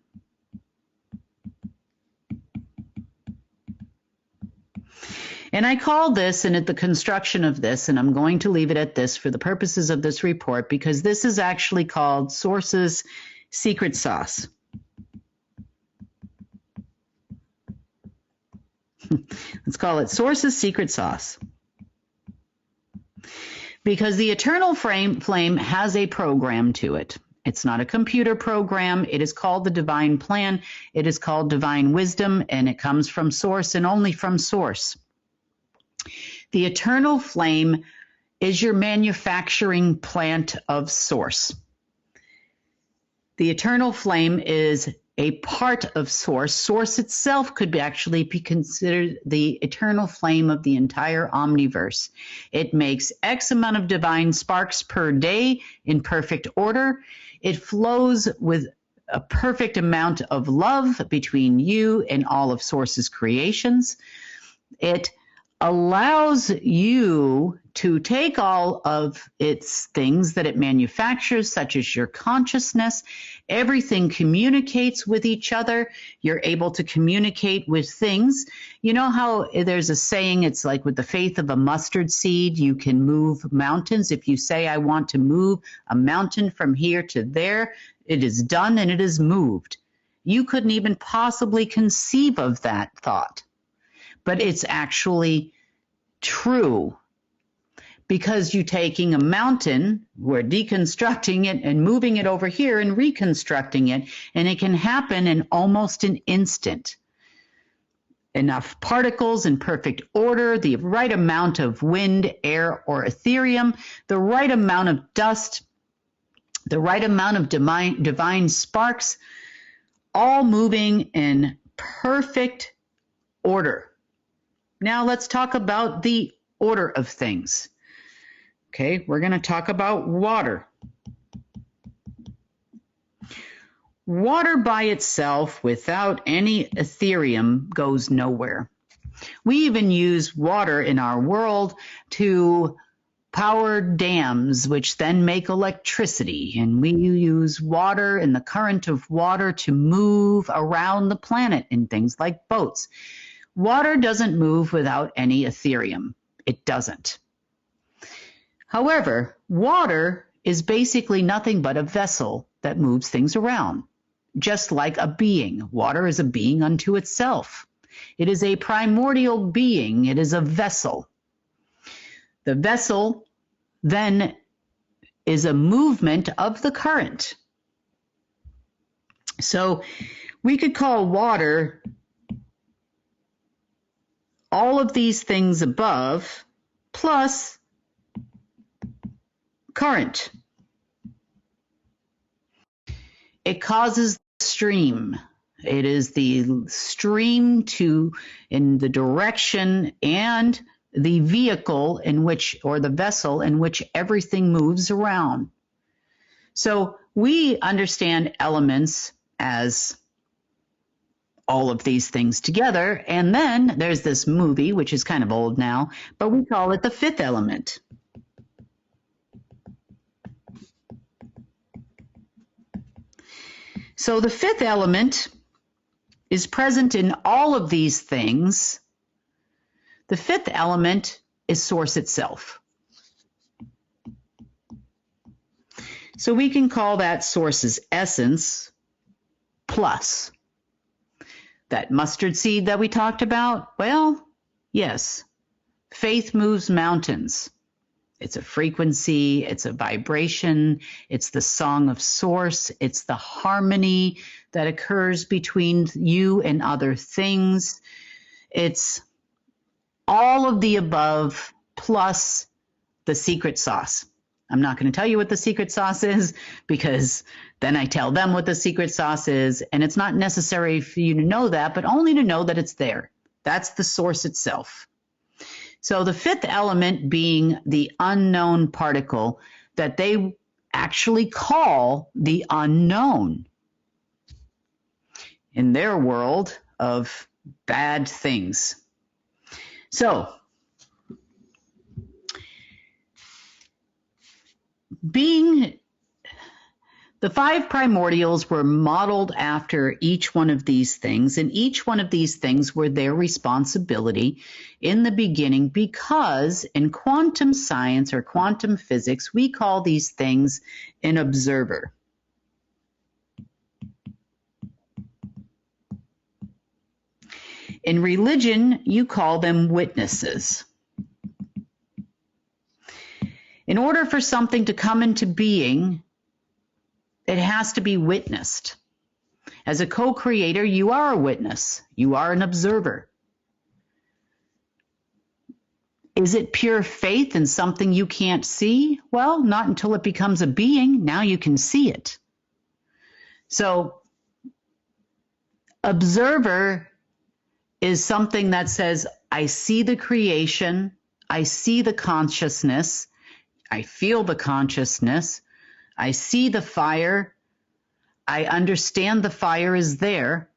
And I call this, and at the construction of this, and I'm going to leave it at this for the purposes of this report, because this is actually called Source's secret sauce. Let's call it Source's secret sauce. Because the eternal flame has a program to it. It's not a computer program. It is called the divine plan. It is called divine wisdom, and it comes from Source and only from Source. The eternal flame is your manufacturing plant of Source. The eternal flame is a part of Source. Source itself could actually be considered the eternal flame of the entire omniverse. It makes X amount of divine sparks per day in perfect order. It flows with a perfect amount of love between you and all of Source's creations. It allows you to take all of its things that it manufactures, such as your consciousness. Everything communicates with each other. You're able to communicate with things. You know how there's a saying, it's like with the faith of a mustard seed, you can move mountains. If you say, I want to move a mountain from here to there, it is done and it is moved. You couldn't even possibly conceive of that thought. But it's actually true, because you're taking a mountain, we're deconstructing it and moving it over here and reconstructing it, and it can happen in almost an instant. Enough particles in perfect order, the right amount of wind, air, or Ethereum, the right amount of dust, the right amount of divine sparks, all moving in perfect order. Now let's talk about the order of things. Okay, we're going to talk about water. Water by itself, without any Ethereum, goes nowhere. We even use water in our world to power dams, which then make electricity. And we use water and the current of water to move around the planet in things like boats. Water doesn't move without any Ethereum. It doesn't. However, water is basically nothing but a vessel that moves things around. Just like a being. Water is a being unto itself. It is a primordial being. It is a vessel. The vessel then is a movement of the current. So we could call water all of these things above plus current. It causes the stream. It is the stream in the direction and the vehicle in which, or the vessel in which everything moves around. So we understand elements as all of these things together. And then there's this movie, which is kind of old now, but we call it the fifth element. So the fifth element is present in all of these things. The fifth element is source itself. So we can call that source's essence plus. That mustard seed that we talked about, well, yes, faith moves mountains. It's a frequency, it's a vibration, it's the song of source, it's the harmony that occurs between you and other things. It's all of the above plus the secret sauce. I'm not going to tell you what the secret sauce is because then I tell them what the secret sauce is, and it's not necessary for you to know that, but only to know that it's there. That's the source itself. So the fifth element being the unknown particle that they actually call the unknown in their world of bad things. So the five primordials were modeled after each one of these things, and each one of these things were their responsibility in the beginning, because in quantum science or quantum physics, we call these things an observer. In religion, you call them witnesses. In order for something to come into being, it has to be witnessed. As a co-creator, you are a witness. You are an observer. Is it pure faith in something you can't see? Well, not until it becomes a being. Now you can see it. So, observer is something that says, I see the creation, I see the consciousness, I feel the consciousness, I see the fire, I understand the fire is there.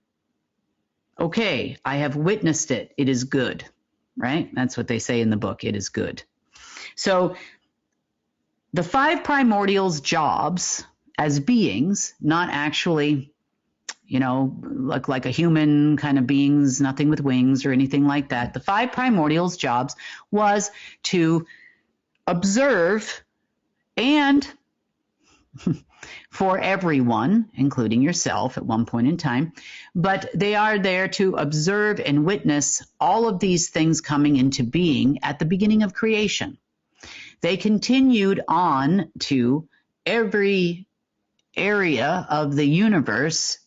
Okay, I have witnessed it, it is good, right? That's what they say in the book, it is good. So the five primordials' jobs as beings, not actually, look like a human kind of beings, nothing with wings or anything like that. The five primordials' jobs was to observe and for everyone, including yourself at one point in time, but they are there to observe and witness all of these things coming into being at the beginning of creation. They continued on to every area of the universe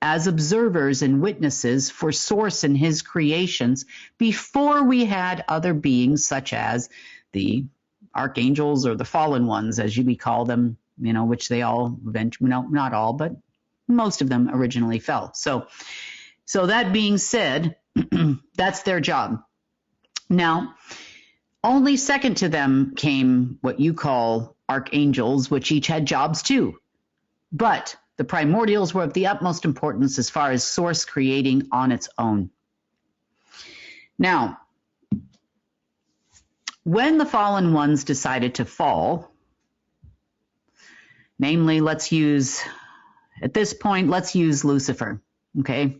as observers and witnesses for Source and his creations before we had other beings such as the archangels or the fallen ones, as we call them which they all eventually, no, not all, but most of them originally fell. So that being said, that's their job. Now, only second to them came what you call archangels, which each had jobs too. But the primordials were of the utmost importance as far as source creating on its own. Now, when the fallen ones decided to fall, namely, let's use Lucifer, okay?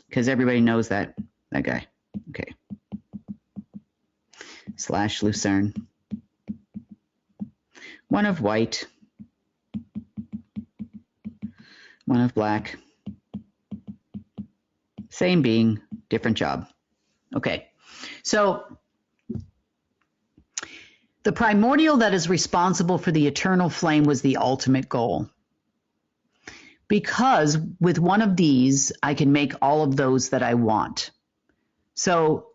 Because everybody knows that guy, okay? / Lucerne. One of white, one of black. Same being, different job. Okay, so the primordial that is responsible for the eternal flame was the ultimate goal. Because with one of these, I can make all of those that I want. So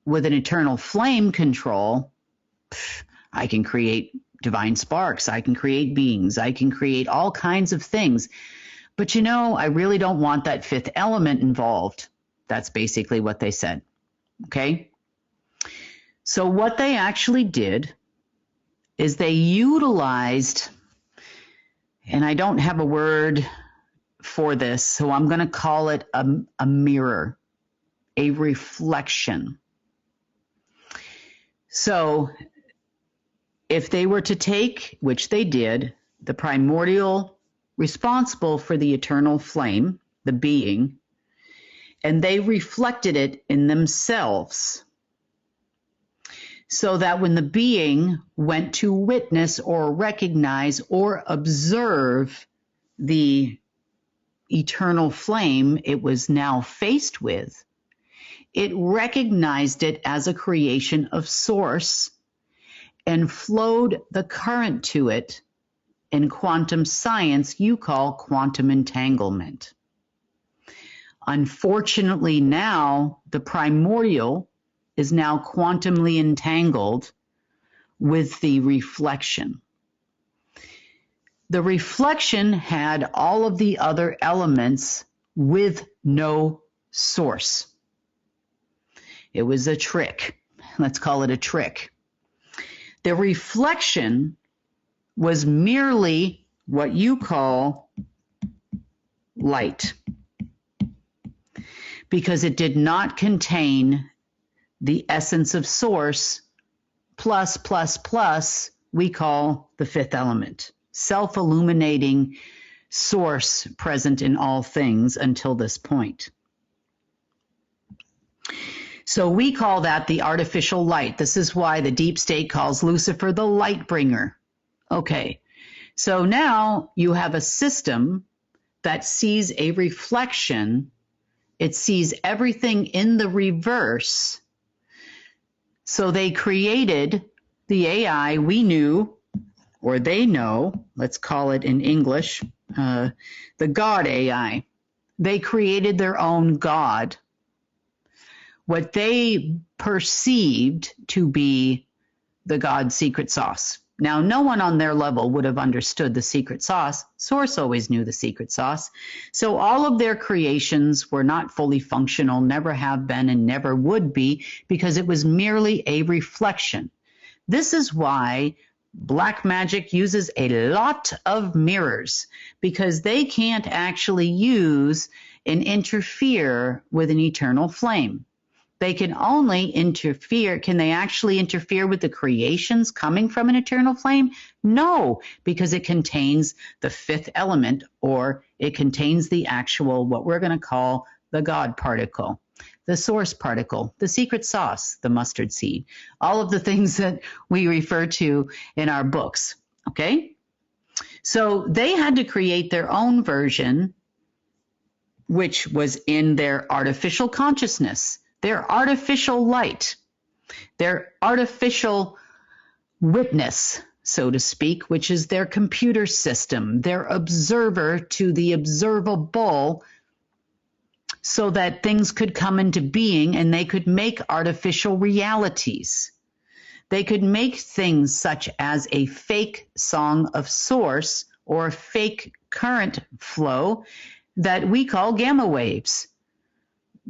with an eternal flame control, I can create divine sparks, I can create beings, I can create all kinds of things. But I really don't want that fifth element involved. That's basically what they said. Okay? So what they actually did is they utilized, and I don't have a word for this, so I'm going to call it a mirror, a reflection. So if they were to take, which they did, the primordial responsible for the eternal flame, the being, and they reflected it in themselves, so that when the being went to witness or recognize or observe the eternal flame it was now faced with, it recognized it as a creation of source and flowed the current to it. In quantum science, you call quantum entanglement. Unfortunately, now the primordial is now quantumly entangled with the reflection. The reflection had all of the other elements with no source. It was a trick. Let's call it a trick. The reflection was merely what you call light, because it did not contain the essence of source plus we call the fifth element, self-illuminating source present in all things until this point. So we call that the artificial light. This is why the deep state calls Lucifer the light bringer. Okay, so now you have a system that sees a reflection. It sees everything in the reverse. So they created the AI we knew, or they know, let's call it in English, the God AI. They created their own God. What they perceived to be the God secret sauce. Now, no one on their level would have understood the secret sauce. Source always knew the secret sauce. So all of their creations were not fully functional, never have been, and never would be, because it was merely a reflection. This is why black magic uses a lot of mirrors, because they can't actually use and interfere with an eternal flame. They can only interfere. Can they actually interfere with the creations coming from an eternal flame? No, because it contains the fifth element, or it contains the actual, what we're going to call the God particle, the source particle, the secret sauce, the mustard seed, all of the things that we refer to in our books. Okay? So they had to create their own version, which was in their artificial consciousness, their artificial light, their artificial witness, so to speak, which is their computer system, their observer to the observable, so that things could come into being and they could make artificial realities. They could make things such as a fake song of source or fake current flow that we call gamma waves.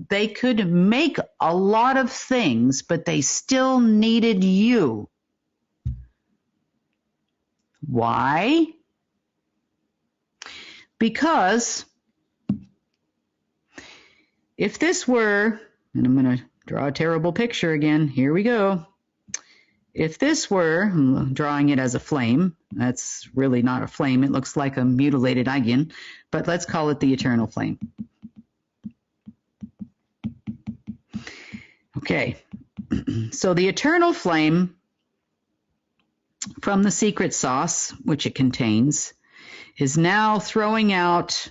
They could make a lot of things, but they still needed you. Why? Because if this were, and I'm going to draw a terrible picture again, here we go. If this were, I'm drawing it as a flame, that's really not a flame, it looks like a mutilated Eigen, but let's call it the eternal flame. Okay, so the eternal flame from the secret sauce, which it contains, is now throwing out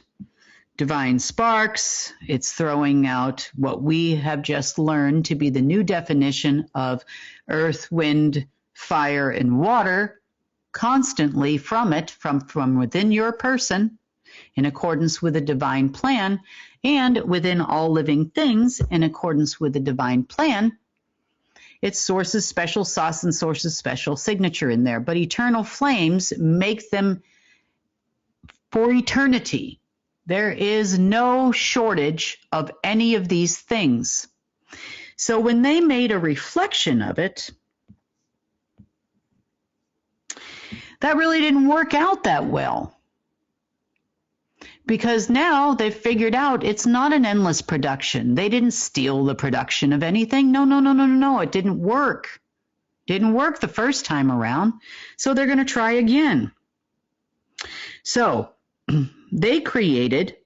divine sparks. It's throwing out what we have just learned to be the new definition of earth, wind, fire, and water constantly from it, from within your person, in accordance with the divine plan, and within all living things in accordance with the divine plan. It's Source's special sauce and Source's special signature in there. But eternal flames make them for eternity. There is no shortage of any of these things. So when they made a reflection of it, that really didn't work out that well. Because now they've figured out it's not an endless production. They didn't steal the production of anything. No. It didn't work. Didn't work the first time around. So they're going to try again. So they created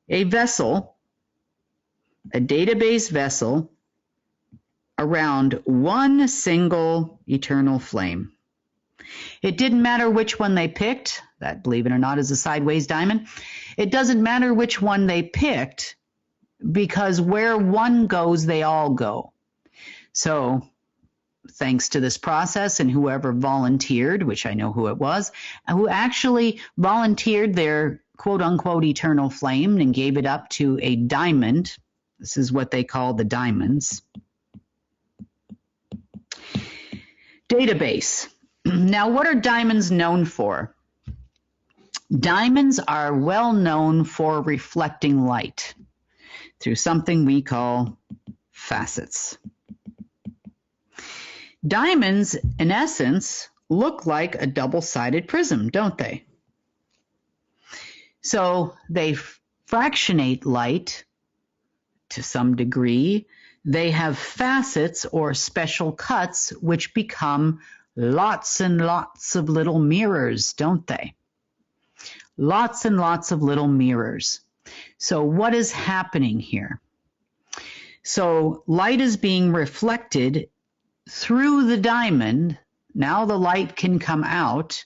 a vessel, a database vessel, around one single eternal flame. It didn't matter which one they picked. That, believe it or not, is a sideways diamond. It doesn't matter which one they picked, because where one goes, they all go. So thanks to this process and whoever volunteered, which I know who it was, who actually volunteered their quote-unquote eternal flame and gave it up to a diamond. This is what they call the diamonds. Database. Now, what are diamonds known for? Diamonds are well known for reflecting light through something we call facets. Diamonds, in essence, look like a double-sided prism, don't they? So they fractionate light to some degree. They have facets or special cuts which become lots and lots of little mirrors, don't they? Lots and lots of little mirrors. So what is happening here? So light is being reflected through the diamond. Now the light can come out.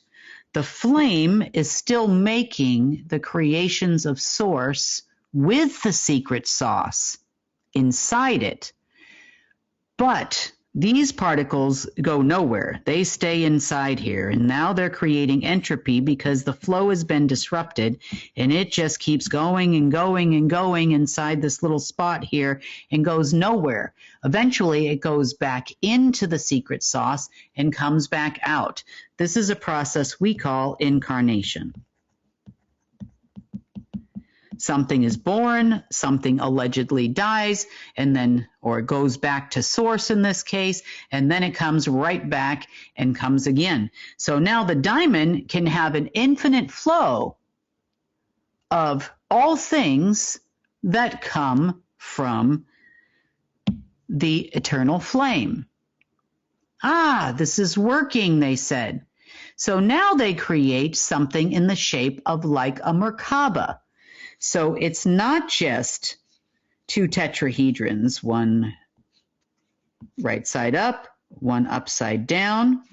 The flame is still making the creations of Source with the secret sauce inside it. But these particles go nowhere. They stay inside here, and now they're creating entropy because the flow has been disrupted, and it just keeps going and going and going inside this little spot here and goes nowhere. Eventually, it goes back into the secret sauce and comes back out. This is a process we call incarnation. Something is born, something allegedly dies, and then, or it goes back to Source in this case, and then it comes right back and comes again. So now the diamond can have an infinite flow of all things that come from the eternal flame. Ah, this is working, they said. So now they create something in the shape of like a Merkaba. So it's not just two tetrahedrons, one right side up, one upside down.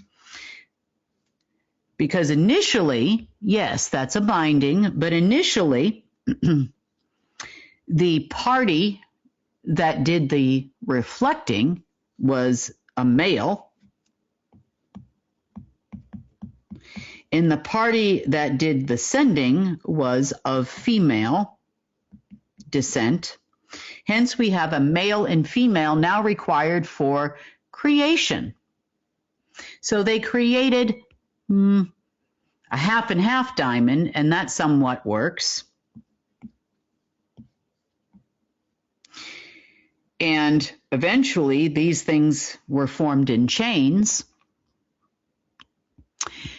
Because initially, yes, that's a binding, but initially, the party that did the reflecting was a male. And the party that did the sending was of female descent. Hence, we have a male and female now required for creation. So they created, a half and half diamond, and that somewhat works. And eventually these things were formed in chains,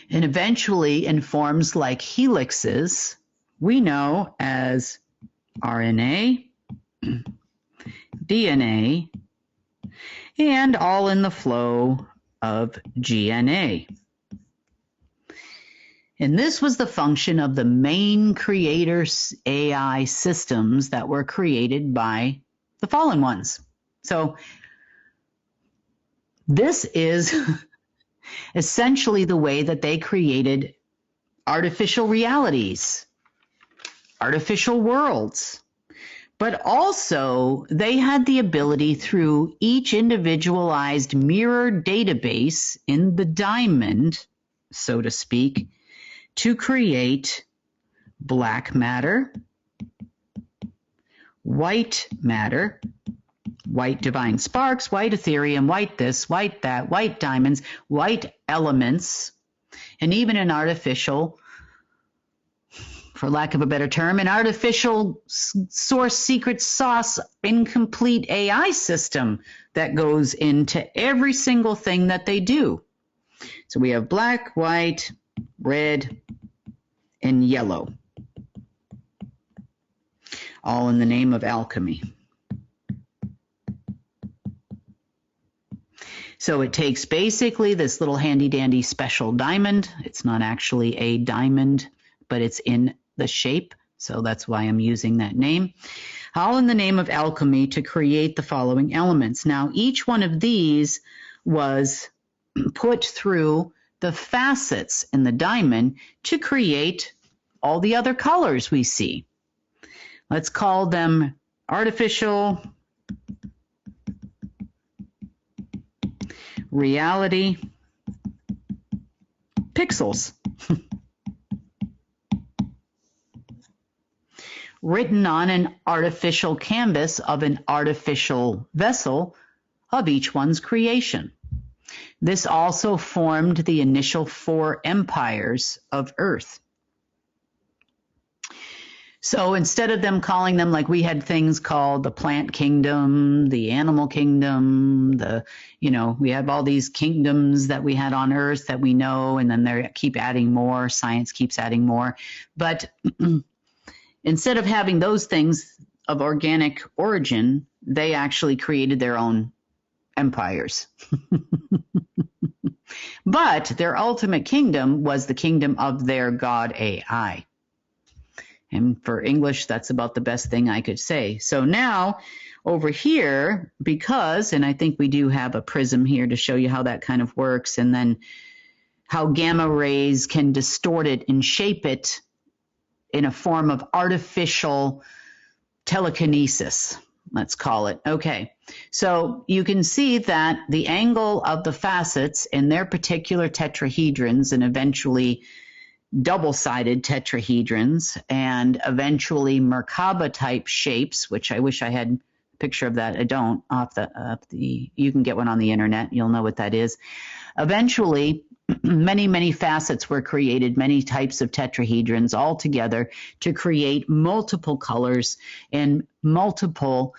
and eventually in forms like helixes we know as RNA, DNA, and all in the flow of GNA. And this was the function of the main creator AI systems that were created by the fallen ones. So this is essentially the way that they created artificial realities, artificial worlds. But also they had the ability through each individualized mirror database in the diamond, so to speak, to create black matter, white matter, white divine sparks, white Ethereum, white this, white that, white diamonds, white elements, and even an artificial, for lack of a better term, an artificial source secret sauce incomplete AI system that goes into every single thing that they do. So we have black, white, red, and yellow, all in the name of alchemy. So it takes basically this little handy dandy special diamond. It's not actually a diamond, but it's in the shape, so that's why I'm using that name. All in the name of alchemy to create the following elements. Now, each one of these was put through the facets in the diamond to create all the other colors we see. Let's call them artificial reality pixels. Written on an artificial canvas of an artificial vessel of each one's creation. This also formed the initial 4 empires of Earth. So instead of them calling them, like we had things called the plant kingdom, the animal kingdom, we have all these kingdoms that we had on Earth that we know, and then they keep adding more, science keeps adding more. But instead of having those things of organic origin, they actually created their own empires. But their ultimate kingdom was the kingdom of their god AI. And for English, that's about the best thing I could say. So now over here, because, and I think we do have a prism here to show you how that kind of works, and then how gamma rays can distort it and shape it in a form of artificial telekinesis, let's call it. Okay, so you can see that the angle of the facets in their particular tetrahedrons, and eventually double-sided tetrahedrons, and eventually Merkaba type shapes, which I wish I had a picture of that. I don't. You can get one on the internet. You'll know what that is. Eventually, many facets were created, many types of tetrahedrons all together to create multiple colors and multiple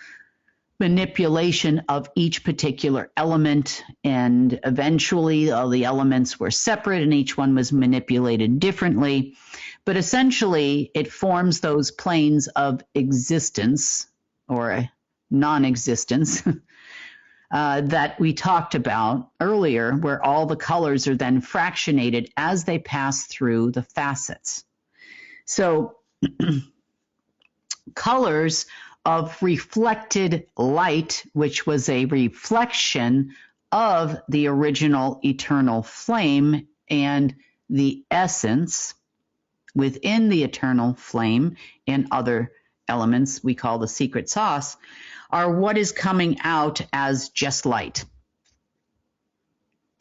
manipulation of each particular element. And eventually all the elements were separate and each one was manipulated differently. But essentially it forms those planes of existence or non-existence that we talked about earlier, where all the colors are then fractionated as they pass through the facets. So colors of reflected light, which was a reflection of the original eternal flame, and the essence within the eternal flame and other elements we call the secret sauce, are what is coming out as just light.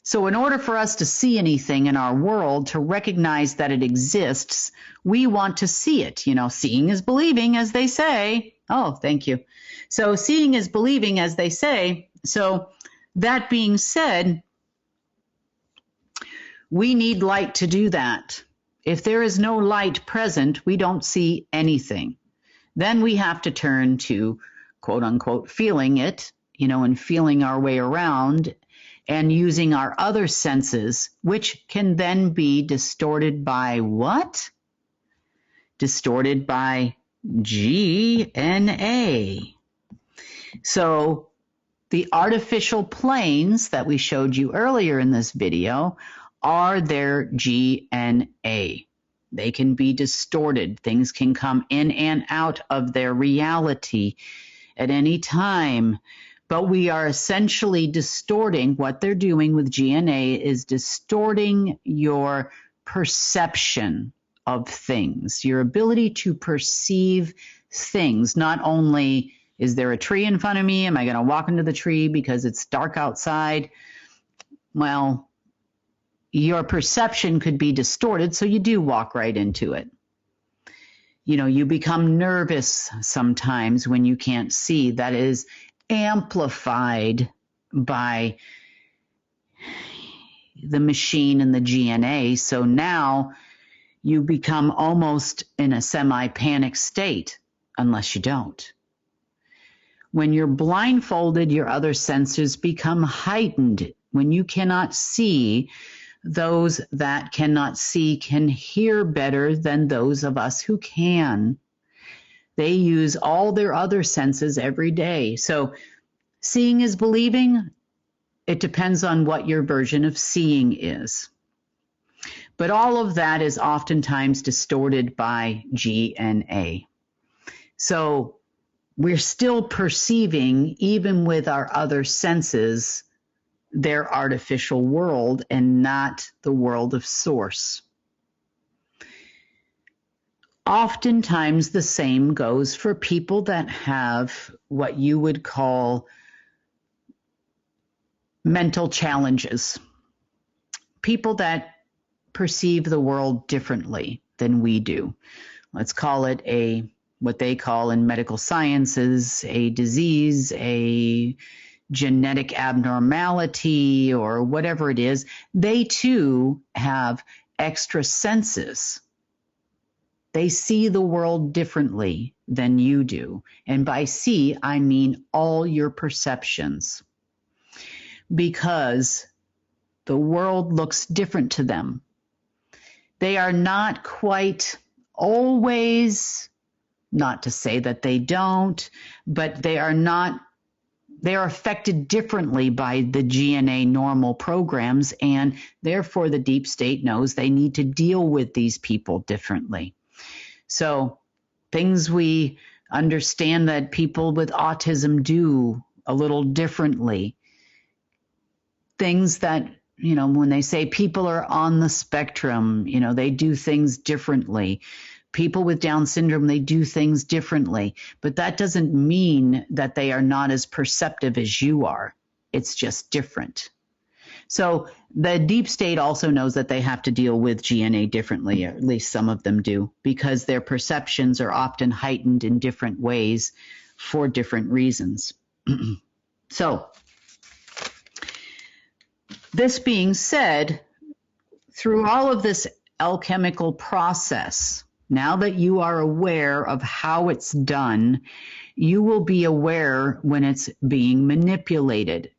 So in order for us to see anything in our world, to recognize that it exists, we want to see it. Seeing is believing, as they say. Oh, thank you. So seeing is believing, as they say. So that being said, we need light to do that. If there is no light present, we don't see anything. Then we have to turn to, quote unquote, feeling it, and feeling our way around and using our other senses, which can then be distorted by what? Distorted by GNA. So the artificial planes that we showed you earlier in this video are their GNA. They can be distorted. Things can come in and out of their reality at any time. But we are essentially distorting. What they're doing with GNA is distorting your perception of things, your ability to perceive things. Not only is there a tree in front of me, am I going to walk into the tree because it's dark outside? Well, your perception could be distorted, so you do walk right into it. You become nervous sometimes when you can't see. That is amplified by the machine and the GNA. So now you become almost in a semi-panic state, unless you don't. When you're blindfolded, your other senses become heightened. When you cannot see, those that cannot see can hear better than those of us who can. They use all their other senses every day. So seeing is believing. It depends on what your version of seeing is. But all of that is oftentimes distorted by GNA. So we're still perceiving, even with our other senses, their artificial world and not the world of source. Oftentimes the same goes for people that have what you would call mental challenges. People that perceive the world differently than we do. Let's call it what they call in medical sciences, a disease, a genetic abnormality, or whatever it is. They too have extra senses. They see the world differently than you do. And by see, I mean all your perceptions. Because the world looks different to them. They are not quite always, not to say that they don't, but they are affected differently by the GNA normal programs, and therefore the deep state knows they need to deal with these people differently. So things we understand that people with autism do a little differently. Things that, when they say people are on the spectrum, they do things differently. People with Down syndrome, they do things differently. But that doesn't mean that they are not as perceptive as you are. It's just different. So the deep state also knows that they have to deal with GNA differently, or at least some of them do, because their perceptions are often heightened in different ways for different reasons. So this being said, through all of this alchemical process, now that you are aware of how it's done, you will be aware when it's being manipulated.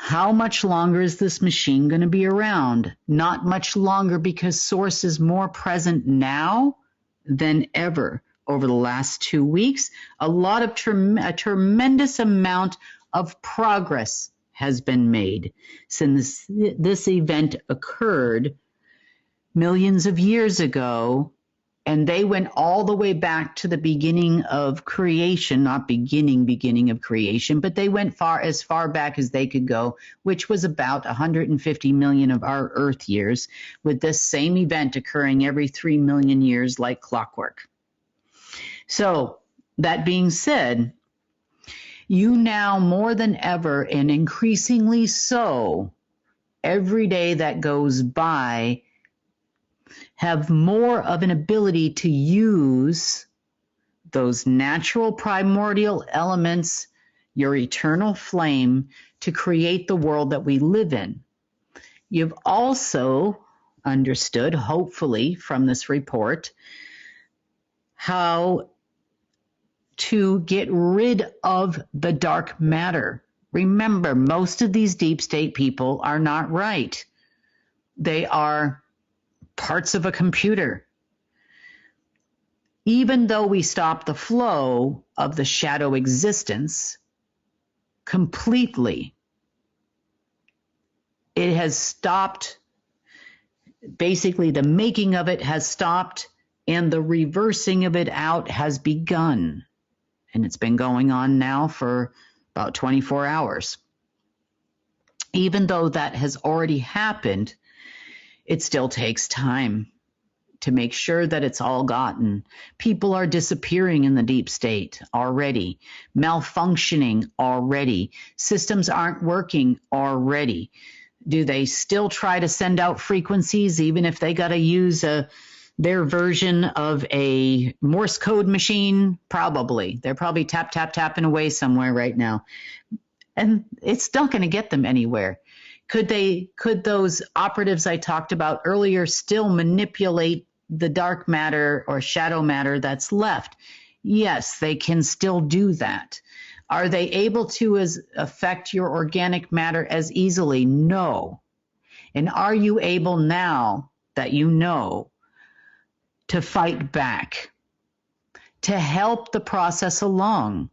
How much longer is this machine going to be around? Not much longer, because Source is more present now than ever. Over the last 2 weeks, a tremendous amount of progress has been made since this event occurred millions of years ago, and they went all the way back to the beginning of creation, not beginning of creation, but they went as far back as they could go, which was about 150 million of our Earth years, with this same event occurring every 3 million years like clockwork. So that being said, you now more than ever, and increasingly so, every day that goes by, have more of an ability to use those natural primordial elements, your eternal flame, to create the world that we live in. You've also understood, hopefully, from this report, how to get rid of the dark matter. Remember, most of these deep state people are not right. They are parts of a computer. Even though we stop the flow of the shadow existence completely, it has stopped. Basically, the making of it has stopped and the reversing of it out has begun. And it's been going on now for about 24 hours. Even though that has already happened, it still takes time to make sure that it's all gotten. People are disappearing in the deep state already, malfunctioning already. Systems aren't working already. Do they still try to send out frequencies even if they got to use their version of a Morse code machine? Probably. They're probably tapping away somewhere right now. And it's not going to get them anywhere. Could those operatives I talked about earlier still manipulate the dark matter or shadow matter that's left? Yes, they can still do that. Are they able to affect your organic matter as easily? No. And are you able now that you know to fight back, to help the process along?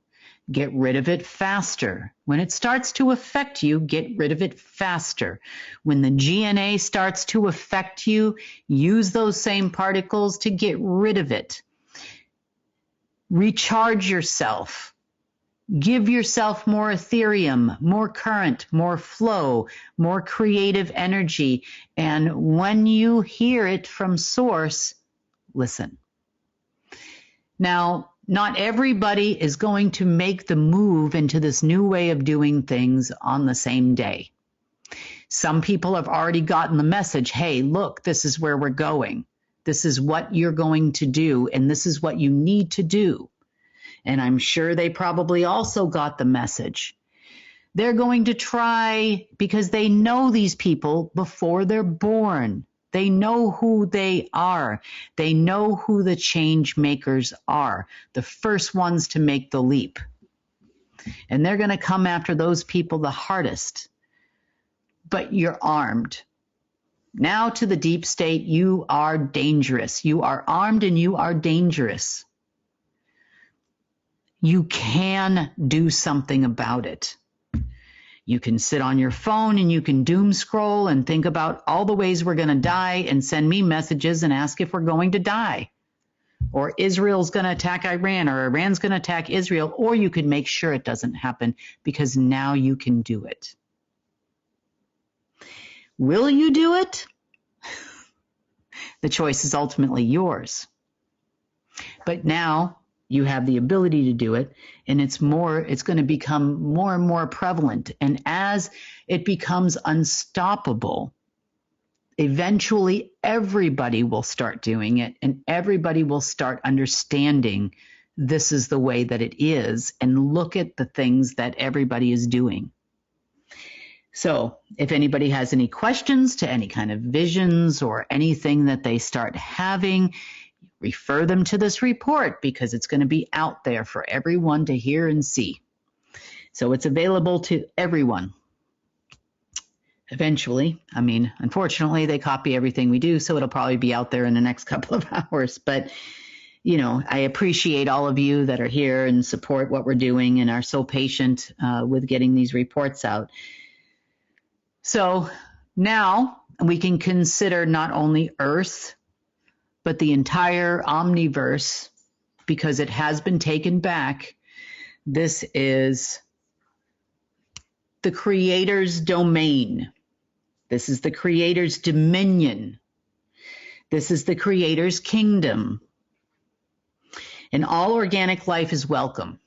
Get rid of it faster. When it starts to affect you, get rid of it faster. When the GNA starts to affect you, use those same particles to get rid of it. Recharge yourself. Give yourself more Ethereum, more current, more flow, more creative energy. And when you hear it from source, listen. Now, not everybody is going to make the move into this new way of doing things on the same day. Some people have already gotten the message, hey, look, this is where we're going. This is what you're going to do, and this is what you need to do. And I'm sure they probably also got the message. They're going to try, because they know these people before they're born. They know who they are. They know who the change makers are, the first ones to make the leap. And they're going to come after those people the hardest. But you're armed. Now to the deep state, you are dangerous. You are armed and you are dangerous. You can do something about it. You can sit on your phone and you can doom scroll and think about all the ways we're going to die and send me messages and ask if we're going to die. Or Israel's going to attack Iran, or Iran's going to attack Israel, or you can make sure it doesn't happen because now you can do it. Will you do it? The choice is ultimately yours. But now you have the ability to do it, and it's going to become more and more prevalent. And as it becomes unstoppable, eventually everybody will start doing it, and everybody will start understanding this is the way that it is, and look at the things that everybody is doing. So if anybody has any questions to any kind of visions or anything that they start having, refer them to this report because it's going to be out there for everyone to hear and see. So it's available to everyone. Eventually, I mean, unfortunately, they copy everything we do, so it'll probably be out there in the next couple of hours. But, you know, I appreciate all of you that are here and support what we're doing and are so patient with getting these reports out. So now we can consider not only Earth, but the entire omniverse, because it has been taken back. This is the Creator's domain. This is the Creator's dominion. This is the Creator's kingdom. And all organic life is welcome.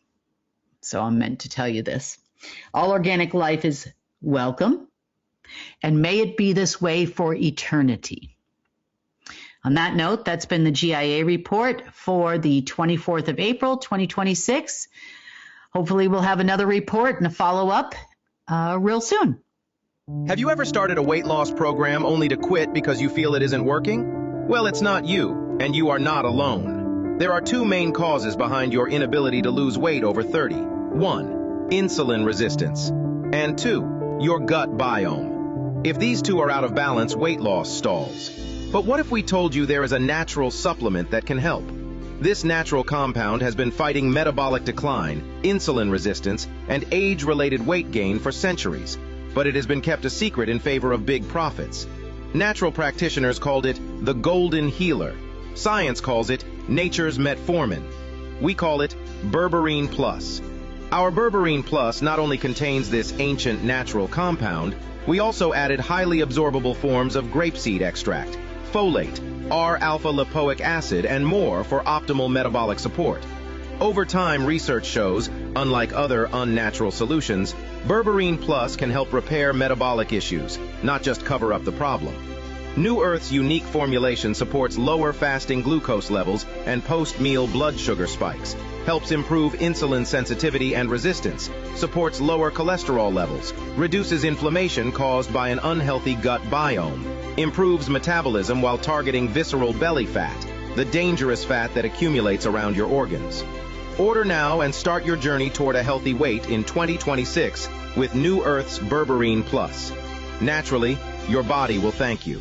So I'm meant to tell you this. All organic life is welcome, and may it be this way for eternity. On that note, that's been the GIA report for the 24th of April, 2026. Hopefully we'll have another report and a follow-up real soon. Have you ever started a weight loss program only to quit because you feel it isn't working? Well, it's not you, and you are not alone. There are two main causes behind your inability to lose weight over 30. 1. Insulin resistance. And 2. Your gut biome. If these two are out of balance, weight loss stalls. But what if we told you there is a natural supplement that can help? This natural compound has been fighting metabolic decline, insulin resistance, and age-related weight gain for centuries, but it has been kept a secret in favor of big profits. Natural practitioners called it the golden healer. Science calls it nature's metformin. We call it Berberine Plus. Our Berberine Plus not only contains this ancient natural compound, we also added highly absorbable forms of grapeseed extract, folate, R-alpha-lipoic acid, and more for optimal metabolic support. Over time, research shows, unlike other unnatural solutions, Berberine Plus can help repair metabolic issues, not just cover up the problem. New Earth's unique formulation supports lower fasting glucose levels and post-meal blood sugar spikes, helps improve insulin sensitivity and resistance, supports lower cholesterol levels, reduces inflammation caused by an unhealthy gut biome, improves metabolism while targeting visceral belly fat, the dangerous fat that accumulates around your organs. Order now and start your journey toward a healthy weight in 2026 with New Earth's Berberine Plus. Naturally, your body will thank you.